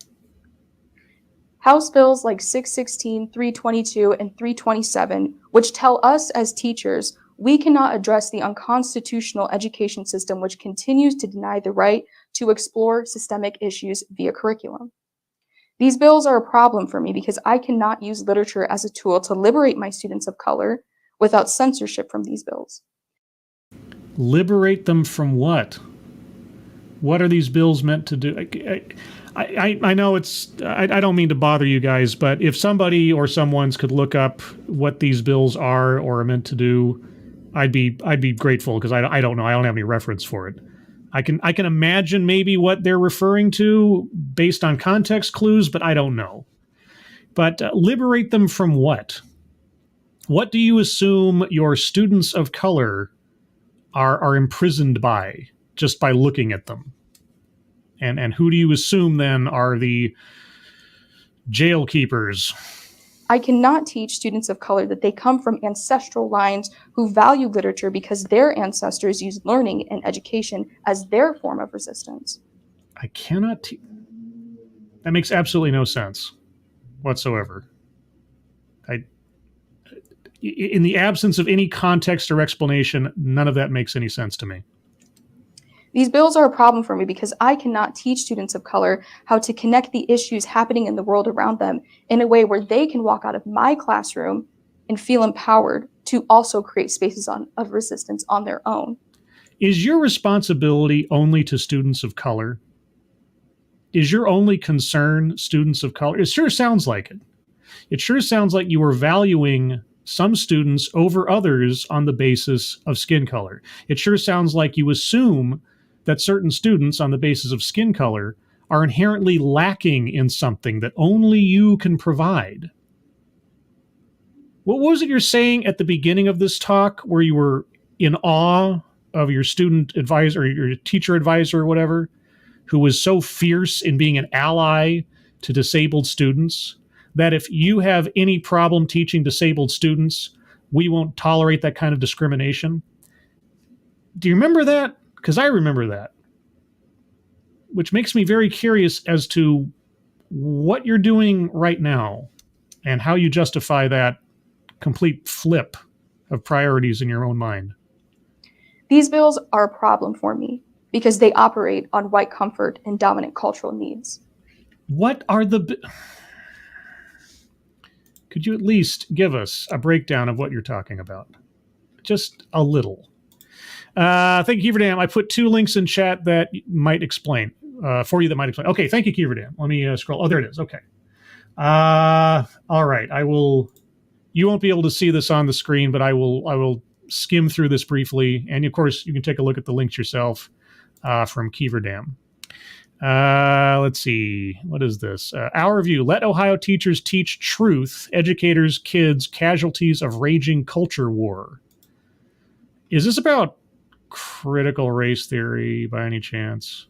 House bills like 616, 322, and 327, which tell us as teachers we cannot address the unconstitutional education system which continues to deny the right to explore systemic issues via curriculum. These bills are a problem for me because I cannot use literature as a tool to liberate my students of color without censorship from these bills. Liberate them from what? What are these bills meant to do? I know I don't mean to bother you guys, but if somebody or someone's could look up what these bills are or are meant to do, I'd be grateful, because I don't know. I don't have any reference for it. I can imagine maybe what they're referring to based on context clues, but I don't know. But liberate them from what? What do you assume your students of color are imprisoned by just by looking at them? And who do you assume then are the jail keepers? I cannot teach students of color that they come from ancestral lines who value literature because their ancestors used learning and education as their form of resistance. I cannot teach. That makes absolutely no sense whatsoever. In the absence of any context or explanation, none of that makes any sense to me. These bills are a problem for me because I cannot teach students of color how to connect the issues happening in the world around them in a way where they can walk out of my classroom and feel empowered to also create spaces of resistance on their own. Is your responsibility only to students of color? Is your only concern students of color? It sure sounds like it. It sure sounds like you are valuing some students over others on the basis of skin color. It sure sounds like you assume that certain students on the basis of skin color are inherently lacking in something that only you can provide. What was it you're saying at the beginning of this talk where you were in awe of your student advisor, or your teacher advisor or whatever, who was so fierce in being an ally to disabled students that if you have any problem teaching disabled students, we won't tolerate that kind of discrimination? Do you remember that? Because I remember that. Which makes me very curious as to what you're doing right now and how you justify that complete flip of priorities in your own mind. These bills are a problem for me because they operate on white comfort and dominant cultural needs. What are the... Could you at least give us a breakdown of what you're talking about? Just a little. Thank you, Keeverdam. I put 2 links in chat that might explain, for you that might explain. Okay, thank you, Keeverdam. Let me scroll. Oh, there it is. Okay. All right. I will... You won't be able to see this on the screen, but I will skim through this briefly. And, of course, you can take a look at the links yourself from Keeverdam. Let's see. What is this? Our view. Let Ohio teachers teach truth. Educators, kids, casualties of raging culture war. Is this about critical race theory by any chance?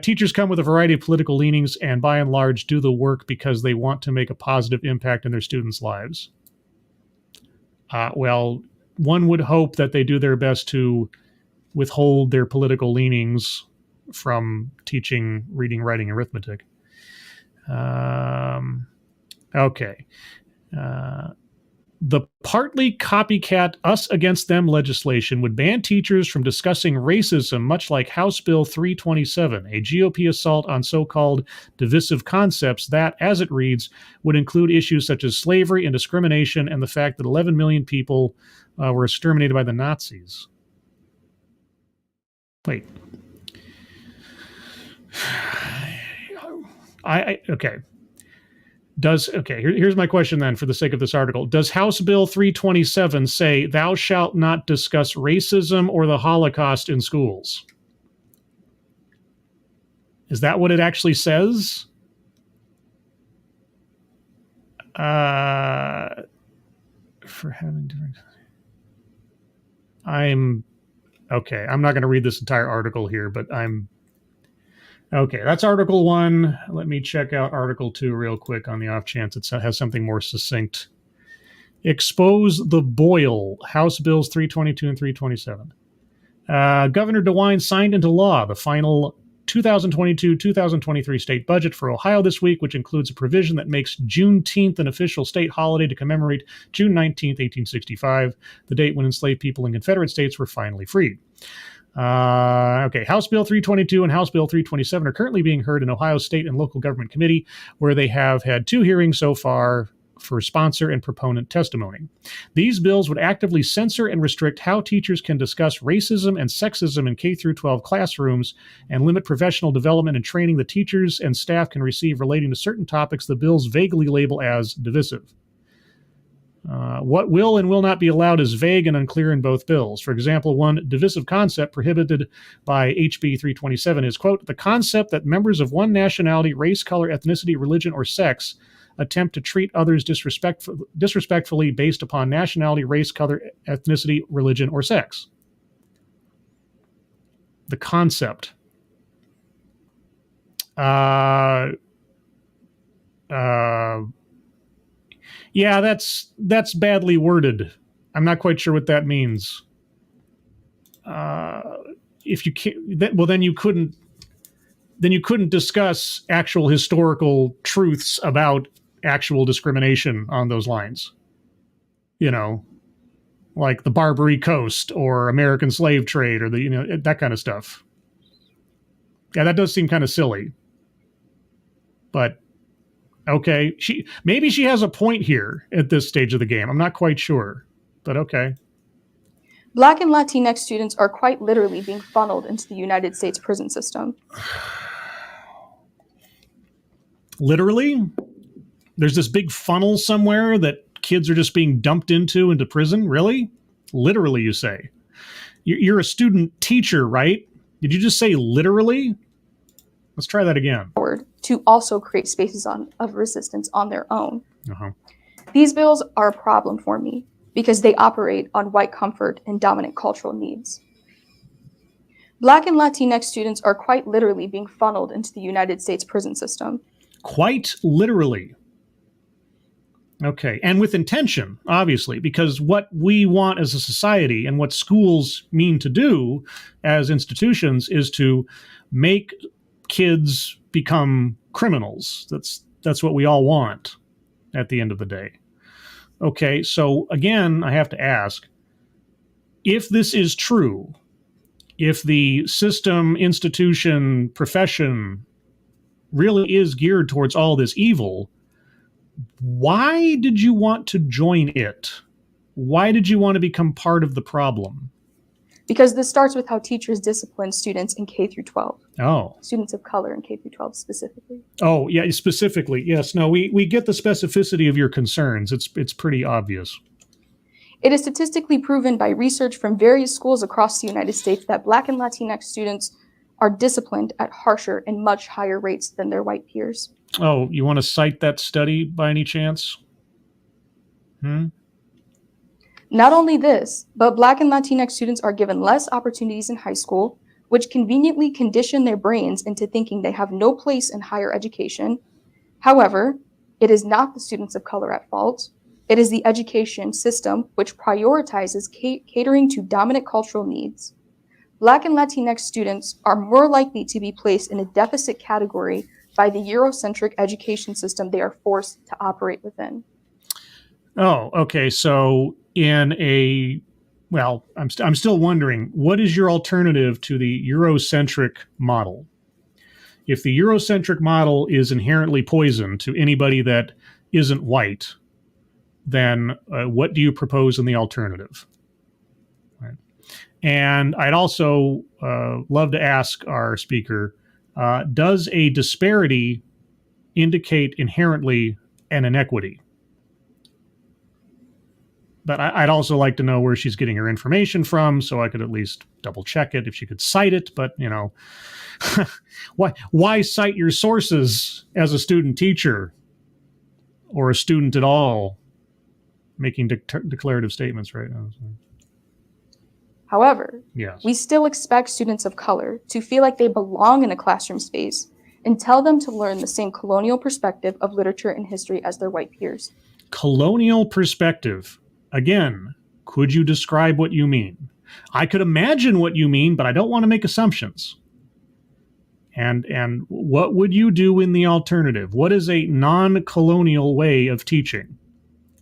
Teachers come with a variety of political leanings and by and large do the work because they want to make a positive impact in their students' lives. Well, one would hope that they do their best to withhold their political leanings from teaching reading, writing, arithmetic. Okay. The partly copycat us against them legislation would ban teachers from discussing racism, much like House Bill 327, a GOP assault on so-called divisive concepts that, as it reads, would include issues such as slavery and discrimination and the fact that 11 million people were exterminated by the Nazis. Wait. Okay. Here's my question then, for the sake of this article. Does House Bill 327 say thou shalt not discuss racism or the Holocaust in schools? Is that what it actually says? For having different... I'm not going to read this entire article here, but okay, that's Article 1. Let me check out Article 2 real quick on the off chance it has something more succinct. Expose the boil, House Bills 322 and 327. Governor DeWine signed into law the final 2022-2023 state budget for Ohio this week, which includes a provision that makes Juneteenth an official state holiday to commemorate June 19th, 1865, the date when enslaved people in Confederate states were finally freed. Okay, House Bill 322 and House Bill 327 are currently being heard in Ohio State and Local Government Committee, where they have had 2 hearings so far for sponsor and proponent testimony. These bills would actively censor and restrict how teachers can discuss racism and sexism in K-12 classrooms and limit professional development and training that teachers and staff can receive relating to certain topics the bills vaguely label as divisive. What will and will not be allowed is vague and unclear in both bills. For example, one divisive concept prohibited by HB 327 is, quote, the concept that members of one nationality, race, color, ethnicity, religion, or sex attempt to treat others disrespectfully based upon nationality, race, color, ethnicity, religion, or sex. The concept. Yeah, that's badly worded. I'm not quite sure what that means. If you can't, well, then you couldn't discuss actual historical truths about actual discrimination on those lines. You know, like the Barbary Coast or American slave trade or that kind of stuff. Yeah, that does seem kind of silly. But okay, maybe she has a point here at this stage of the game. I'm not quite sure, but okay. Black and Latinx students are quite literally being funneled into the United States prison system. Literally? There's this big funnel somewhere that kids are just being dumped into prison? Really? Literally, you say? You're a student teacher, right? Did you just say literally? Let's try that again. To also create spaces of resistance on their own. Uh-huh. These bills are a problem for me because they operate on white comfort and dominant cultural needs. Black and Latinx students are quite literally being funneled into the United States prison system. Quite literally. Okay, and with intention, obviously, because what we want as a society and what schools mean to do as institutions is to make kids become criminals. That's what we all want at the end of the day. Okay, so again, I have to ask, if this is true, if the system, institution, profession really is geared towards all this evil, why did you want to join it? Why did you want to become part of the problem? Because this starts with how teachers discipline students in K through 12. Oh. Students of color in K through 12 specifically. Oh, yeah, specifically. Yes. No, we get the specificity of your concerns. It's pretty obvious. It is statistically proven by research from various schools across the United States that Black and Latinx students are disciplined at harsher and much higher rates than their white peers. Oh, you want to cite that study by any chance? Not only this, but Black and Latinx students are given less opportunities in high school, which conveniently condition their brains into thinking they have no place in higher education. However, it is not the students of color at fault. It is the education system which prioritizes catering to dominant cultural needs. Black and Latinx students are more likely to be placed in a deficit category by the Eurocentric education system they are forced to operate within. Oh, okay. So I'm still wondering, what is your alternative to the Eurocentric model? If the Eurocentric model is inherently poison to anybody that isn't white, then what do you propose in the alternative? Right. And I'd also love to ask our speaker, does a disparity indicate inherently an inequity? But I'd also like to know where she's getting her information from, so I could at least double check it if she could cite it. But, why cite your sources as a student teacher or a student at all making declarative statements right now? However, yes, we still expect students of color to feel like they belong in a classroom space and tell them to learn the same colonial perspective of literature and history as their white peers. Colonial perspective. Again, could you describe what you mean? I could imagine what you mean, but I don't want to make assumptions. And what would you do in the alternative? What is a non-colonial way of teaching?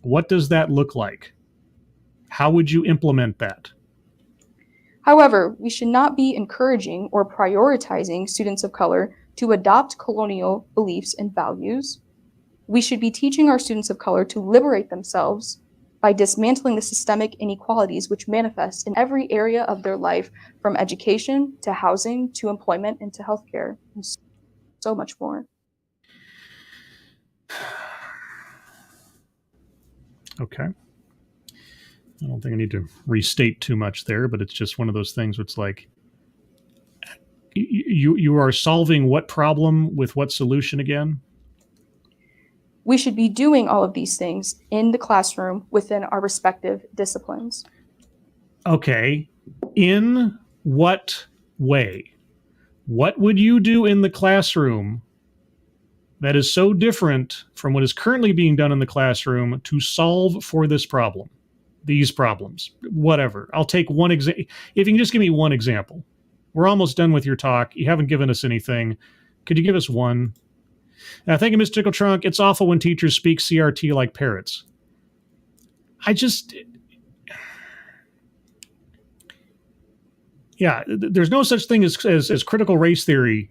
What does that look like? How would you implement that? However, we should not be encouraging or prioritizing students of color to adopt colonial beliefs and values. We should be teaching our students of color to liberate themselves by dismantling the systemic inequalities which manifest in every area of their life, from education to housing to employment and to healthcare, and so much more. Okay. I don't think I need to restate too much there, but it's just one of those things where it's like, you are solving what problem with what solution again? We should be doing all of these things in the classroom within our respective disciplines. Okay. In what way? What would you do in the classroom that is so different from what is currently being done in the classroom to solve for this problem? These problems, whatever. I'll take one example. If you can just give me one example. We're almost done with your talk. You haven't given us anything. Could you give us one? Thank you, Mr. Tickle Trunk. It's awful when teachers speak CRT like parrots. There's no such thing as critical race theory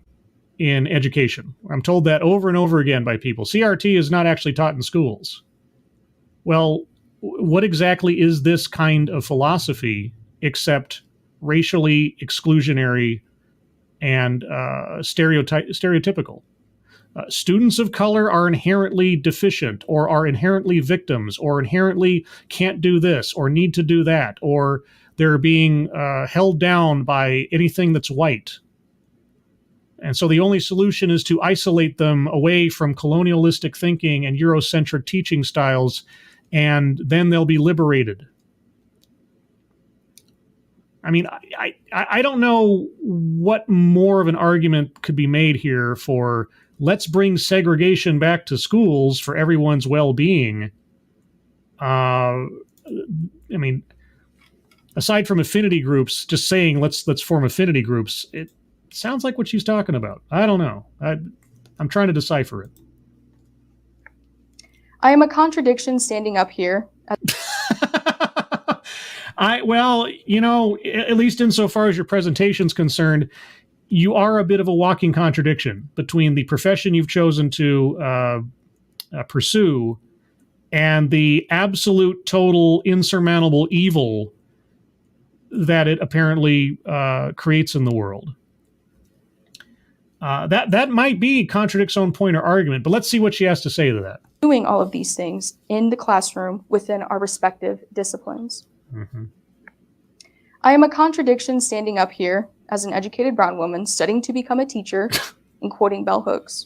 in education. I'm told that over and over again by people. CRT is not actually taught in schools. Well, what exactly is this kind of philosophy except racially exclusionary and stereotypical? Students of color are inherently deficient, or are inherently victims, or inherently can't do this or need to do that, or they're being held down by anything that's white. And so the only solution is to isolate them away from colonialistic thinking and Eurocentric teaching styles, and then they'll be liberated. I mean, I don't know what more of an argument could be made here for let's bring segregation back to schools for everyone's well-being. I mean, aside from affinity groups, just saying let's form affinity groups, it sounds like what she's talking about. I don't know. I'm trying to decipher it. I am a contradiction standing up here. Well, at least insofar as your presentation's concerned, you are a bit of a walking contradiction between the profession you've chosen to pursue and the absolute, total, insurmountable evil that it apparently creates in the world. That might be contradicts own point or argument, but let's see what she has to say to that. Doing all of these things in the classroom within our respective disciplines. Mm-hmm. I am a contradiction standing up here as an educated brown woman studying to become a teacher and quoting bell hooks.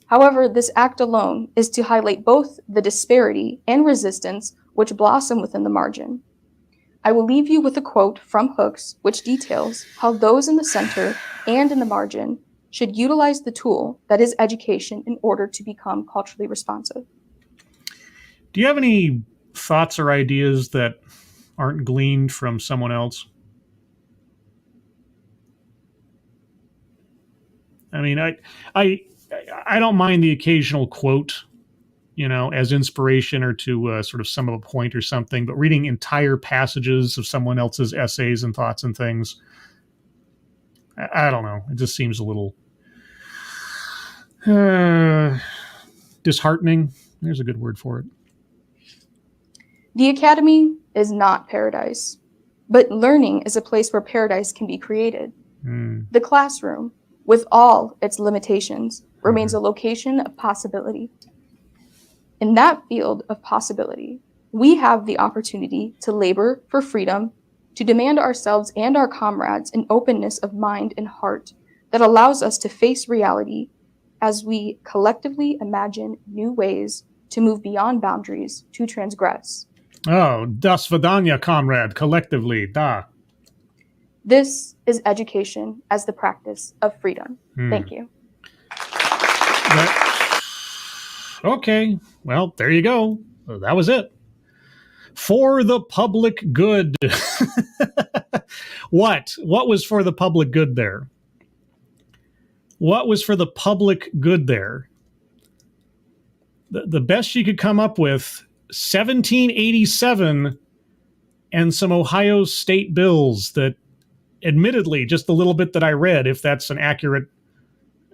However, this act alone is to highlight both the disparity and resistance which blossom within the margin. I will leave you with a quote from Hooks which details how those in the center and in the margin should utilize the tool that is education in order to become culturally responsive. Do you have any thoughts or ideas that aren't gleaned from someone else? I mean, I don't mind the occasional quote, as inspiration or to sort of sum up a point or something, but reading entire passages of someone else's essays and thoughts and things, I don't know. It just seems a little disheartening. There's a good word for it. The academy is not paradise, but learning is a place where paradise can be created. The classroom, with all its limitations, remains a location of possibility. In that field of possibility, we have the opportunity to labor for freedom, to demand ourselves and our comrades an openness of mind and heart that allows us to face reality as we collectively imagine new ways to move beyond boundaries to transgress. Oh, das Vidanya, comrade, collectively, da. This is education as the practice of freedom. Thank you. Okay, well, there you go. That was it. For the public good. What was for the public good there? What was for the public good there? The best she could come up with, 1787 and some Ohio state bills that, admittedly, just the little bit that I read, if that's an accurate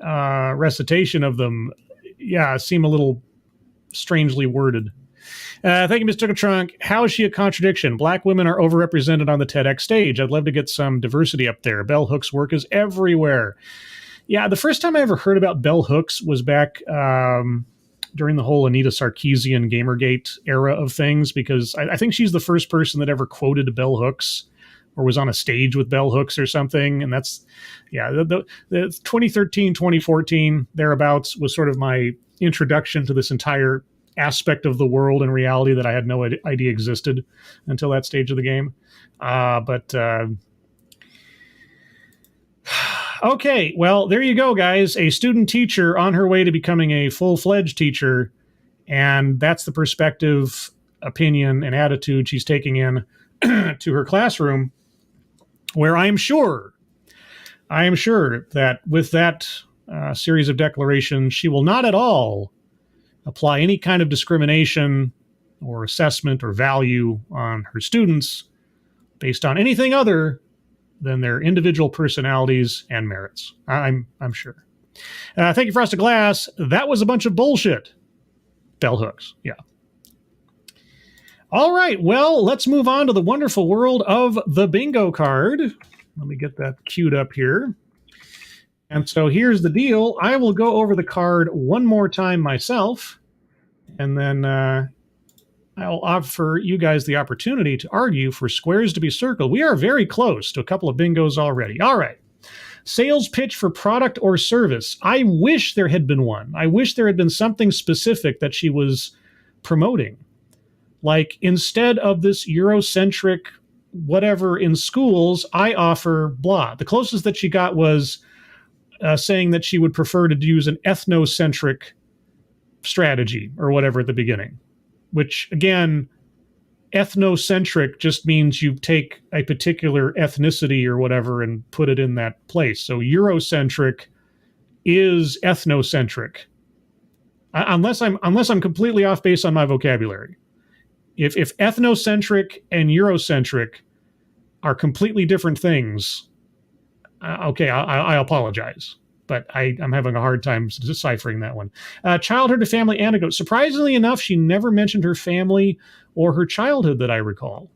recitation of them, seem a little strangely worded. Thank you, Mr. Trunk. How is she a contradiction? Black women are overrepresented on the TEDx stage. I'd love to get some diversity up there. Bell Hooks' work is everywhere. Yeah, the first time I ever heard about Bell Hooks was back during the whole Anita Sarkeesian Gamergate era of things, because I think she's the first person that ever quoted Bell Hooks or was on a stage with Bell Hooks or something. And that's, the 2013, 2014, thereabouts was sort of my introduction to this entire aspect of the world and reality that I had no idea existed until that stage of the game. Okay, well, there you go, guys. A student teacher on her way to becoming a full-fledged teacher, and that's the perspective, opinion, and attitude she's taking in to her classroom, where I am sure that with that series of declarations, she will not at all apply any kind of discrimination or assessment or value on her students based on anything other than their individual personalities and merits. I'm sure. Thank you, Frosted Glass. That was a bunch of bullshit. Bell Hooks, yeah. All right, well, let's move on to the wonderful world of the bingo card. Let me get that queued up here. And so here's the deal. I will go over the card one more time myself, and then I'll offer you guys the opportunity to argue for squares to be circled. We are very close to a couple of bingos already. All right. Sales pitch for product or service. I wish there had been one. I wish there had been something specific that she was promoting. Like, instead of this Eurocentric whatever in schools, I offer blah. The closest that she got was saying that she would prefer to use an ethnocentric strategy or whatever at the beginning. Which, again, ethnocentric just means you take a particular ethnicity or whatever and put it in that place. So Eurocentric is ethnocentric, unless I'm completely off base on my vocabulary. If ethnocentric and Eurocentric are completely different things, okay, I apologize. But I'm having a hard time deciphering that one. Childhood to family anecdote. Surprisingly enough, she never mentioned her family or her childhood that I recall.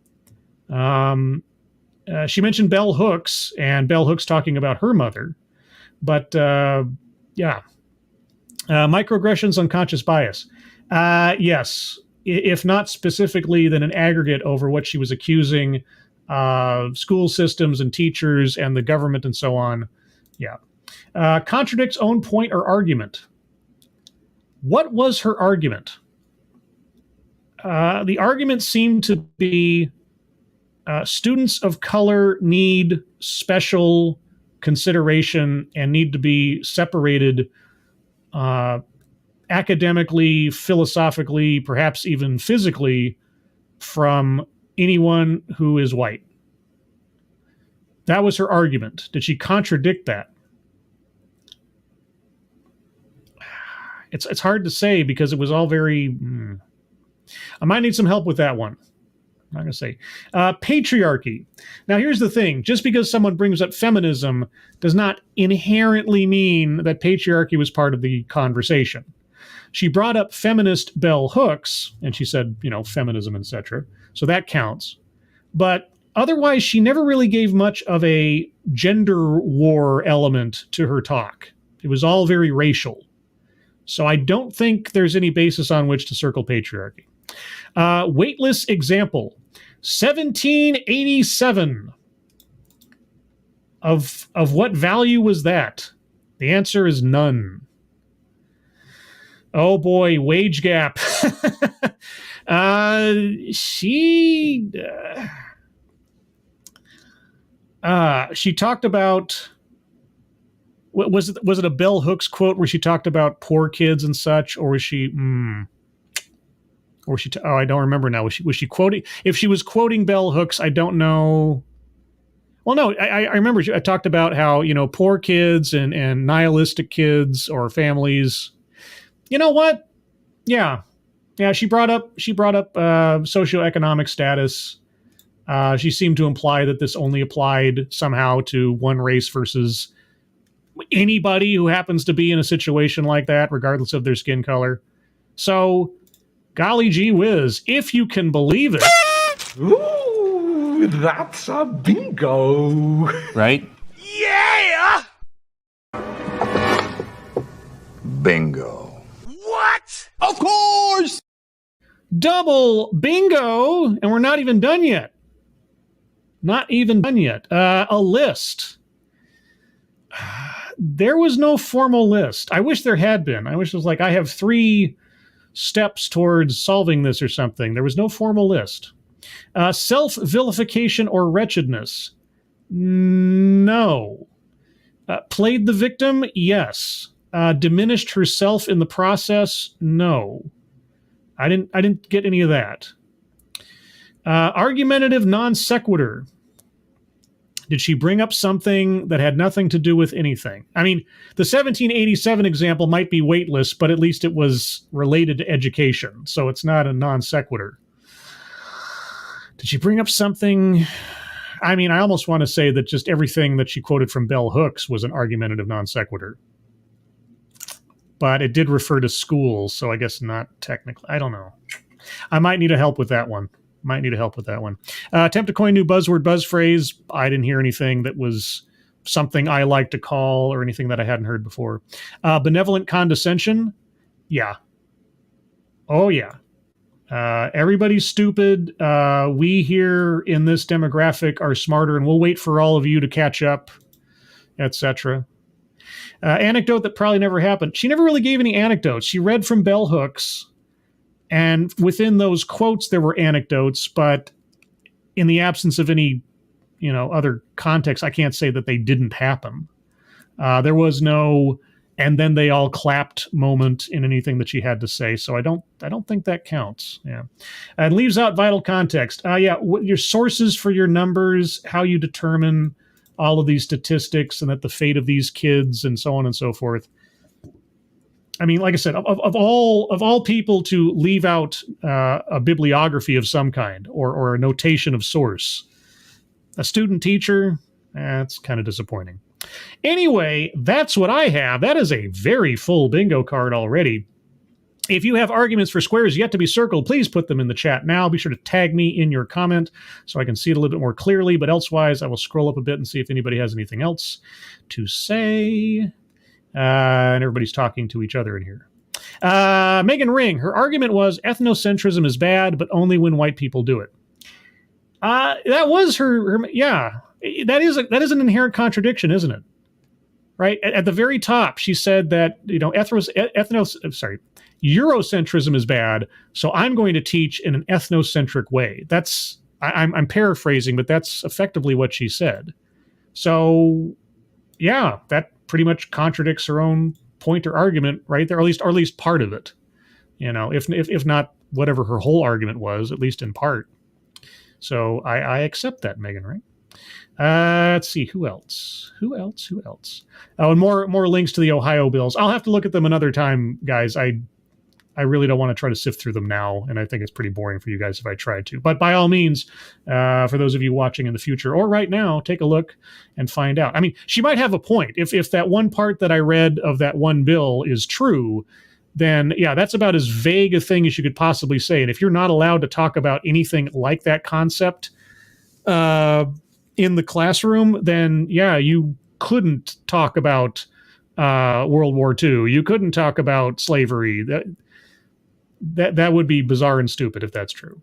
She mentioned Bell Hooks, and Bell Hooks talking about her mother. But, microaggressions, unconscious bias. Yes, if not specifically, then an aggregate over what she was accusing school systems and teachers and the government and so on. Yeah. Contradicts own point or argument. What was her argument? The argument seemed to be students of color need special consideration and need to be separated academically, philosophically, perhaps even physically from anyone who is white. That was her argument. Did she contradict that? It's hard to say because it was all very... I might need some help with that one. I'm not going to say. Patriarchy. Now, here's the thing. Just because someone brings up feminism does not inherently mean that patriarchy was part of the conversation. She brought up feminist Bell Hooks, and she said, feminism, etc. So that counts. But otherwise, she never really gave much of a gender war element to her talk. It was all very racial. So I don't think there's any basis on which to circle patriarchy. Weightless example. 1787. Of what value was that? The answer is none. Oh boy, wage gap. She talked about... Was it a Bell Hooks quote where she talked about poor kids and such, or was she? I don't remember now. Was she quoting? If she was quoting Bell Hooks, I don't know Well, no, I remember I talked about how, poor kids and nihilistic kids or families. You know what? Yeah. Yeah, she brought up socioeconomic status. She seemed to imply that this only applied somehow to one race versus anybody who happens to be in a situation like that, regardless of their skin color. So, golly gee whiz, if you can believe it. Ooh, that's a bingo. Right? Yeah! Bingo. What? Of course! Double bingo! And we're not even done yet. Not even done yet. A list. There was no formal list. I wish there had been. I wish it was like, I have 3 steps towards solving this or something. There was no formal list. Self-vilification or wretchedness? No. Played the victim? Yes. Diminished herself in the process? No. I didn't get any of that. Argumentative non sequitur. Did she bring up something that had nothing to do with anything? I mean, the 1787 example might be weightless, but at least it was related to education, so it's not a non sequitur. Did she bring up something? I mean, I almost want to say that just everything that she quoted from bell hooks was an argumentative non sequitur. But it did refer to schools, so I guess not technically. I don't know. I might need help with that one. Attempt to coin new buzzword, buzz phrase. I didn't hear anything that was something I like to call or anything that I hadn't heard before. Benevolent condescension. Yeah. Oh, yeah. Everybody's stupid. We here in this demographic are smarter, and we'll wait for all of you to catch up, etc. Anecdote that probably never happened. She never really gave any anecdotes. She read from bell hooks, and within those quotes there were anecdotes, but in the absence of any, other context, I can't say that they didn't happen. There was no "and then they all clapped" moment in anything that she had to say, so I don't think that counts. Yeah, and leaves out vital context. Your sources for your numbers, how you determine all of these statistics, and that the fate of these kids, and so on and so forth. I mean, like I said, of all people to leave out a bibliography of some kind or a notation of source, a student teacher, that's kind of disappointing. Anyway, that's what I have. That is a very full bingo card already. If you have arguments for squares yet to be circled, please put them in the chat now. Be sure to tag me in your comment so I can see it a little bit more clearly. But elsewise, I will scroll up a bit and see if anybody has anything else to say. And everybody's talking to each other in here. Megan Ring, her argument was ethnocentrism is bad, but only when white people do it. That was her yeah. That is an inherent contradiction, isn't it? Right? At the very top, she said that, Eurocentrism is bad, so I'm going to teach in an ethnocentric way. I'm paraphrasing, but that's effectively what she said. So, yeah, that pretty much contradicts her own point or argument right there, or at least part of it. If not whatever her whole argument was, at least in part. So I accept that, Megan, right? Let's see, who else? Oh, and more links to the Ohio bills. I'll have to look at them another time, guys. I really don't want to try to sift through them now, and I think it's pretty boring for you guys if I tried to. But by all means, for those of you watching in the future or right now, take a look and find out. I mean, she might have a point. If that one part that I read of that one bill is true, then yeah, that's about as vague a thing as you could possibly say. And if you're not allowed to talk about anything like that concept in the classroom, then yeah, you couldn't talk about World War II. You couldn't talk about slavery. That would be bizarre and stupid if that's true.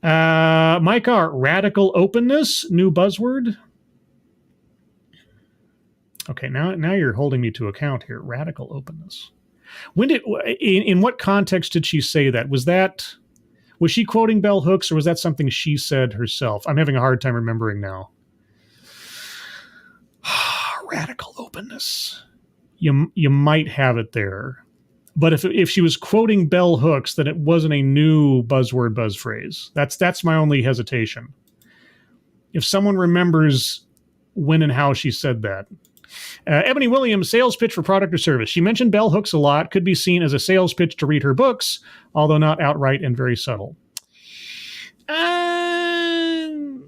Micah, radical openness, new buzzword. Okay, now you're holding me to account here. Radical openness. In what context did she say that? Was she quoting bell hooks, or was that something she said herself? I'm having a hard time remembering now. Radical openness. You might have it there. But if she was quoting bell hooks, then it wasn't a new buzzword, buzz phrase. That's my only hesitation. If someone remembers when and how she said that. Ebony Williams, sales pitch for product or service. She mentioned bell hooks a lot. Could be seen as a sales pitch to read her books, although not outright and very subtle.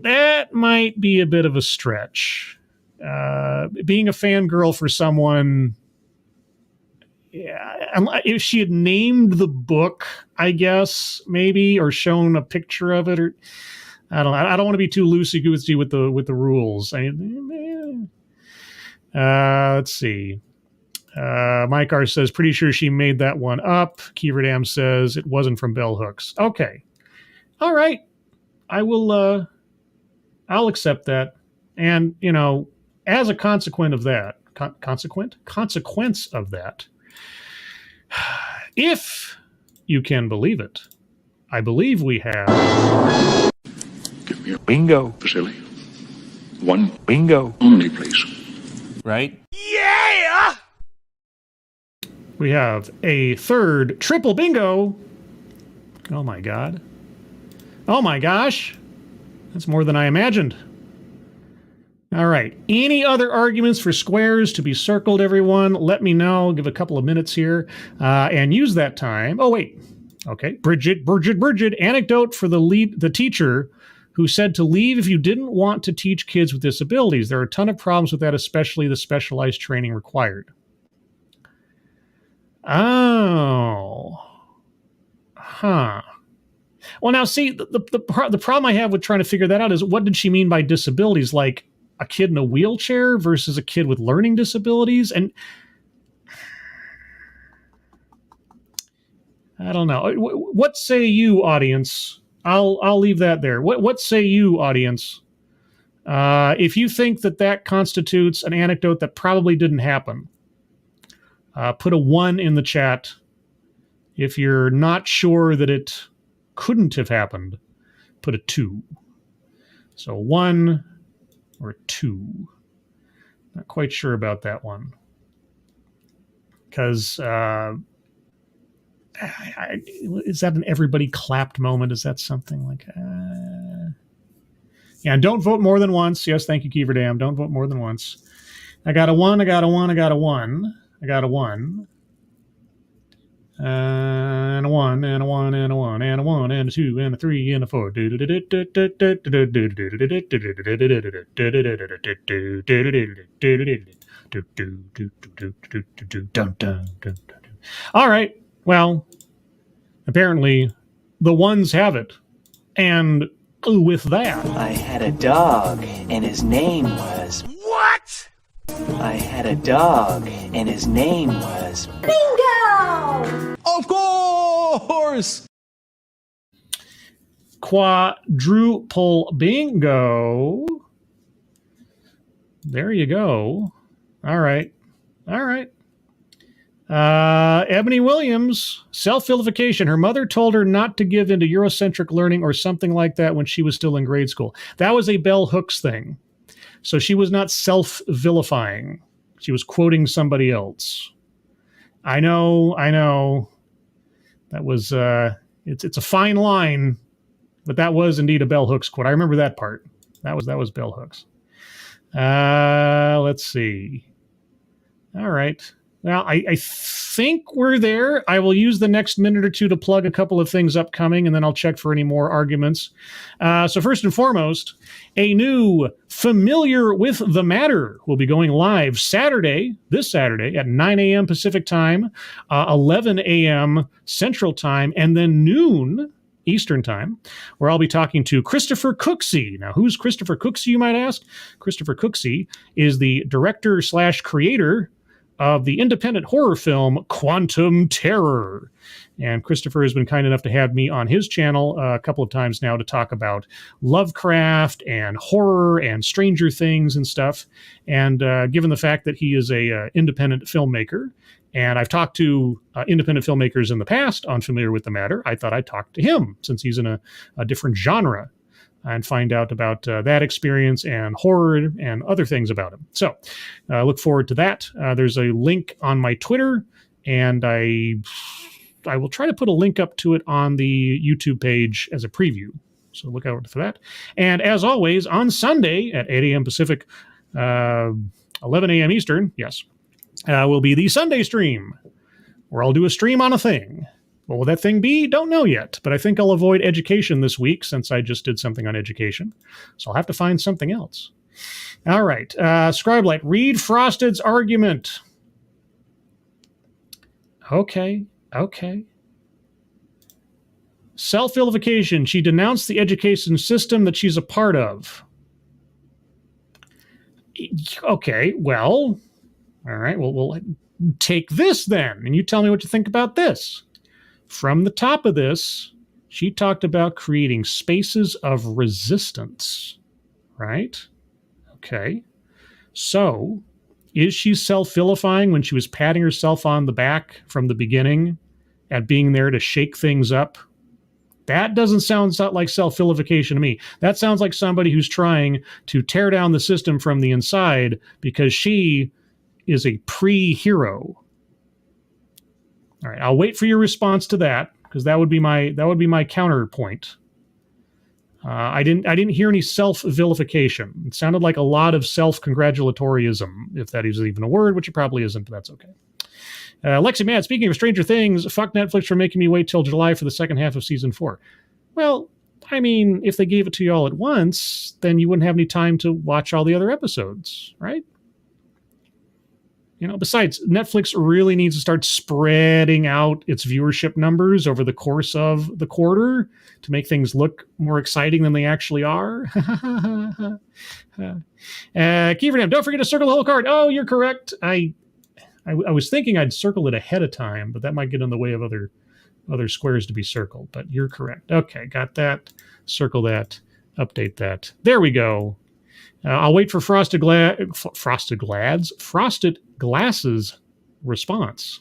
That might be a bit of a stretch. Being a fangirl for someone, if she had named the book, I guess maybe, or shown a picture of it, or I don't want to be too loosey-goosey with the rules. Let's see. Mike R says, pretty sure she made that one up. Kieverdam says it wasn't from bell hooks. Okay. All right. I will, I'll accept that. And, as a consequence of that, consequence of that, if you can believe it, I believe we have... Give me a Bingo. silly. One Bingo. only, please. Right? Yeah! We have a third triple bingo. Oh my God. Oh my gosh. That's more than I imagined. All right. Any other arguments for squares to be circled, everyone? Let me know. Give a couple of minutes here and use that time. Oh, wait. Okay. Bridget. Anecdote for the teacher who said to leave if you didn't want to teach kids with disabilities. There are a ton of problems with that, especially the specialized training required. Oh. Huh. Well, now, see, the problem I have with trying to figure that out is what did she mean by disabilities? Like a kid in a wheelchair versus a kid with learning disabilities? And I don't know. What say you, audience? I'll leave that there. What say you, audience? If you think that constitutes an anecdote that probably didn't happen, put a 1 in the chat. If you're not sure that it couldn't have happened, put a 2. So 1 or 2. Not quite sure about that one. Because is that an everybody clapped moment? Is that something like... Yeah, and don't vote more than once. Yes, thank you, Kieverdam. Don't vote more than once. I got a 1, I got a 1, I got a 1. I got a 1. And a 1, and a 1, and a 1, and a 1, and a 2, and a 3, and a 4. All right. Well, apparently the ones have it. And with that... I had a dog, and his name was... What? I had a dog, and his name was... Bingo! Of course! Quadruple bingo. There you go. All right. Ebony Williams, self-vilification. Her mother told her not to give into Eurocentric learning or something like that when she was still in grade school. That was a bell hooks thing. So she was not self-vilifying. She was quoting somebody else. I know. That was, it's a fine line, but that was indeed a bell hooks quote. I remember that part. That was bell hooks. Let's see. All right. Now, I think we're there. I will use the next minute or two to plug a couple of things upcoming, and then I'll check for any more arguments. So first and foremost, a new Familiar with the Matter will be going live this Saturday at 9 a.m. Pacific Time, 11 a.m. Central Time, and then noon Eastern Time, where I'll be talking to Christopher Cooksey. Now, who's Christopher Cooksey, you might ask? Christopher Cooksey is the director/creator of the independent horror film Quantum Terror. And Christopher has been kind enough to have me on his channel a couple of times now to talk about Lovecraft and horror and Stranger Things and stuff. And given the fact that he is a independent filmmaker, and I've talked to independent filmmakers in the past on Familiar with the Matter, I thought I'd talk to him since he's in a different genre and find out about that experience and horror and other things about him. So look forward to that. There's a link on my Twitter, and I will try to put a link up to it on the YouTube page as a preview. So look out for that. And as always, on Sunday at 8 a.m. Pacific, 11 a.m. Eastern, yes, will be the Sunday stream, where I'll do a stream on a thing. What will that thing be? Don't know yet, but I think I'll avoid education this week since I just did something on education. So I'll have to find something else. All right. Scribelight, read Frosted's argument. Okay. Self-vilification. She denounced the education system that she's a part of. Okay, well, all right. Well, we'll take this then, and you tell me what you think about this. From the top of this, she talked about creating spaces of resistance, right? Okay. So, is she self-vilifying when she was patting herself on the back from the beginning at being there to shake things up? That doesn't sound like self-vilification to me. That sounds like somebody who's trying to tear down the system from the inside because she is a pre-hero. All right, I'll wait for your response to that because that would be my counterpoint. I didn't hear any self-vilification. It sounded like a lot of self-congratulatoryism, if that is even a word, which it probably isn't, but that's okay. Lexi Mad, speaking of Stranger Things, fuck Netflix for making me wait till July for the second half of season 4. Well, I mean, if they gave it to you all at once, then you wouldn't have any time to watch all the other episodes, right? You know, besides, Netflix really needs to start spreading out its viewership numbers over the course of the quarter to make things look more exciting than they actually are. Keyfordham, don't forget to circle the whole card. Oh, you're correct. I was thinking I'd circle it ahead of time, but that might get in the way of other squares to be circled. But you're correct. Okay, got that. Circle that. Update that. There we go. I'll wait for Frosted Glasses response.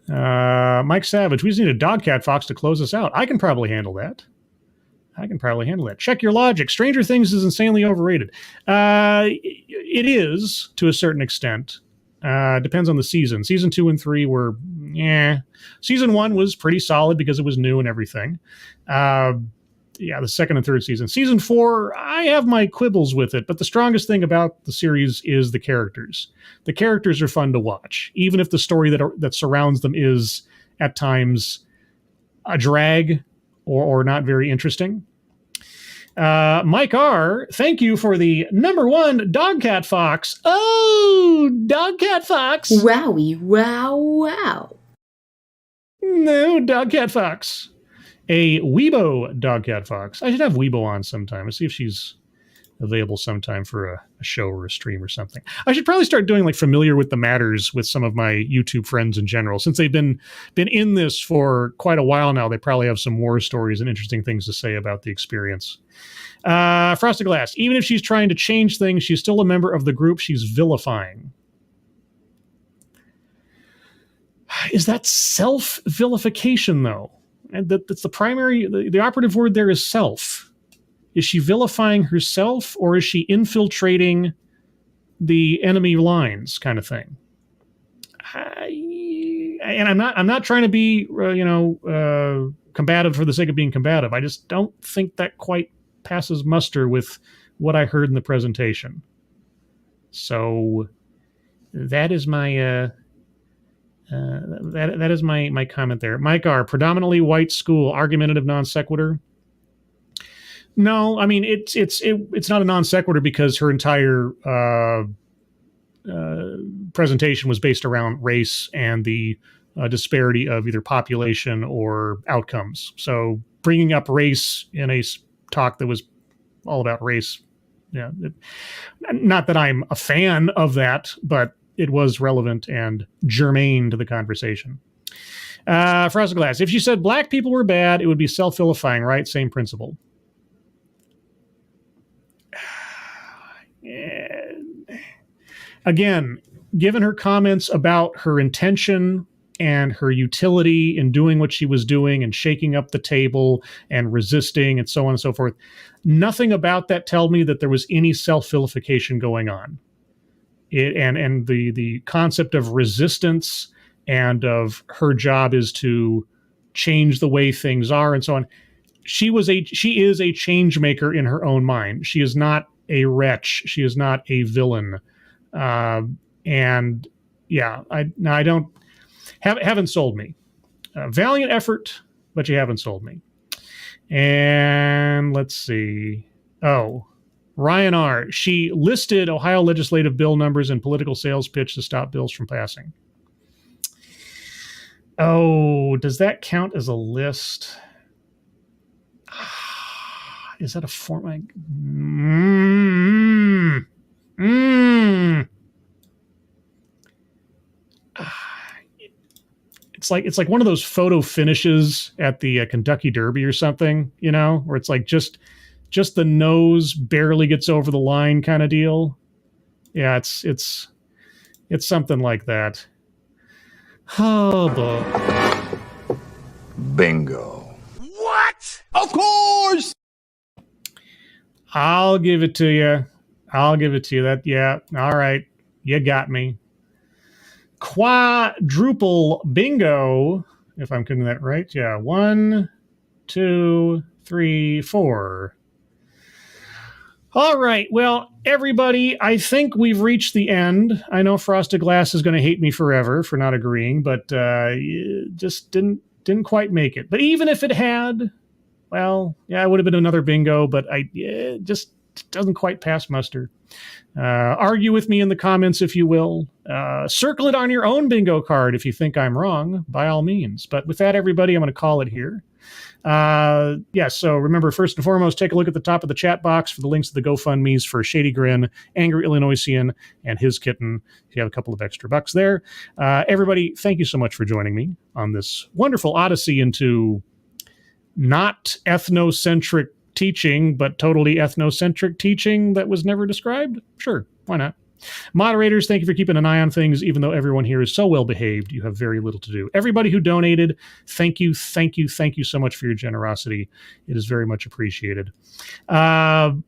Mike Savage, we just need a Dogcat Fox to close us out. I can probably handle that. Check your logic. Stranger Things is insanely overrated. It is, to a certain extent. Depends on the season. Season 2 and 3 were, Season 1 was pretty solid because it was new and everything. The second and third season. Season 4, I have my quibbles with it, but the strongest thing about the series is the characters. The characters are fun to watch, even if the story that surrounds them is, at times, a drag or not very interesting. Mike R., thank you for the #1 Dogcat Fox. Oh, Dogcat Fox. Wowie, wow. No, Dogcat Fox. A Weibo Dogcat Fox. I should have Weibo on sometime. Let's see if she's available sometime for a show or a stream or something. I should probably start doing like Familiar with the Matters with some of my YouTube friends in general. Since they've been in this for quite a while now, they probably have some war stories and interesting things to say about the experience. Frosted Glass. Even if she's trying to change things, she's still a member of the group she's vilifying. Is that self-vilification, though? And that's the primary, the operative word there is self. Is she vilifying herself, or is she infiltrating the enemy lines, kind of thing? And I'm not trying to be, combative for the sake of being combative. I just don't think that quite passes muster with what I heard in the presentation. So that is my that is my comment there. Mike R., predominantly white school, argumentative non sequitur. No, I mean it's not a non sequitur because her entire presentation was based around race and the disparity of either population or outcomes. So bringing up race in a talk that was all about race, not that I'm a fan of that, but it was relevant and germane to the conversation. Frosted Glass, if she said black people were bad, it would be self-vilifying, right? Same principle. Again, given her comments about her intention and her utility in doing what she was doing and shaking up the table and resisting and so on and so forth, nothing about that told me that there was any self-vilification going on. And the concept of resistance and of her job is to change the way things are and so on. She is a change maker in her own mind. She is not a wretch. She is not a villain. And yeah, I don't haven't sold me. Valiant effort, but you haven't sold me. And let's see. Oh, Ryan R. She listed Ohio legislative bill numbers and political sales pitch to stop bills from passing. Oh, does that count as a list? Is that a form? It's like one of those photo finishes at the Kentucky Derby or something, where it's like just the nose barely gets over the line kind of deal. Yeah, it's something like that. Oh, boy. Bingo. What? Of course! I'll give it to you. That, yeah. All right. You got me. Quadruple bingo, if I'm getting that right. Yeah. 1, 2, 3, 4. All right. Well, everybody, I think we've reached the end. I know Frosted Glass is going to hate me forever for not agreeing, but just didn't quite make it. But even if it had, well, yeah, it would have been another bingo, but it just doesn't quite pass muster. Argue with me in the comments if you will. Circle it on your own bingo card if you think I'm wrong, by all means. But with that, everybody, I'm going to call it here. So remember, first and foremost, take a look at the top of the chat box for the links to the GoFundMes for Shady Grin, Angry Illinoisian, and his kitten. If you have a couple of extra bucks there. Everybody, thank you so much for joining me on this wonderful odyssey into not ethnocentric teaching, but totally ethnocentric teaching that was never described? Sure, why not? Moderators, thank you for keeping an eye on things, even though everyone here is so well behaved. You have very little to do. Everybody who donated, thank you so much for your generosity. It is very much appreciated. So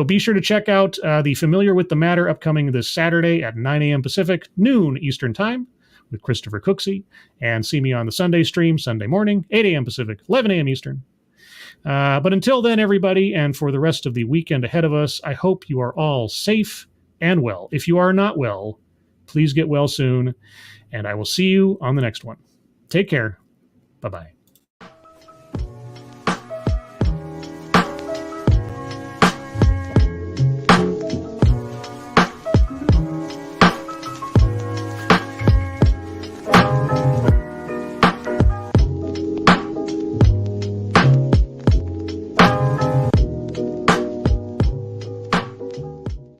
be sure to check out the Familiar with the Matter upcoming this Saturday at 9 a.m. Pacific, noon Eastern Time with Christopher Cooksey, and see me on the Sunday stream, Sunday morning, 8 a.m. Pacific, 11 a.m. Eastern. But until then, everybody, and for the rest of the weekend ahead of us, I hope you are all safe and well. If you are not well, please get well soon, and I will see you on the next one. Take care. Bye-bye.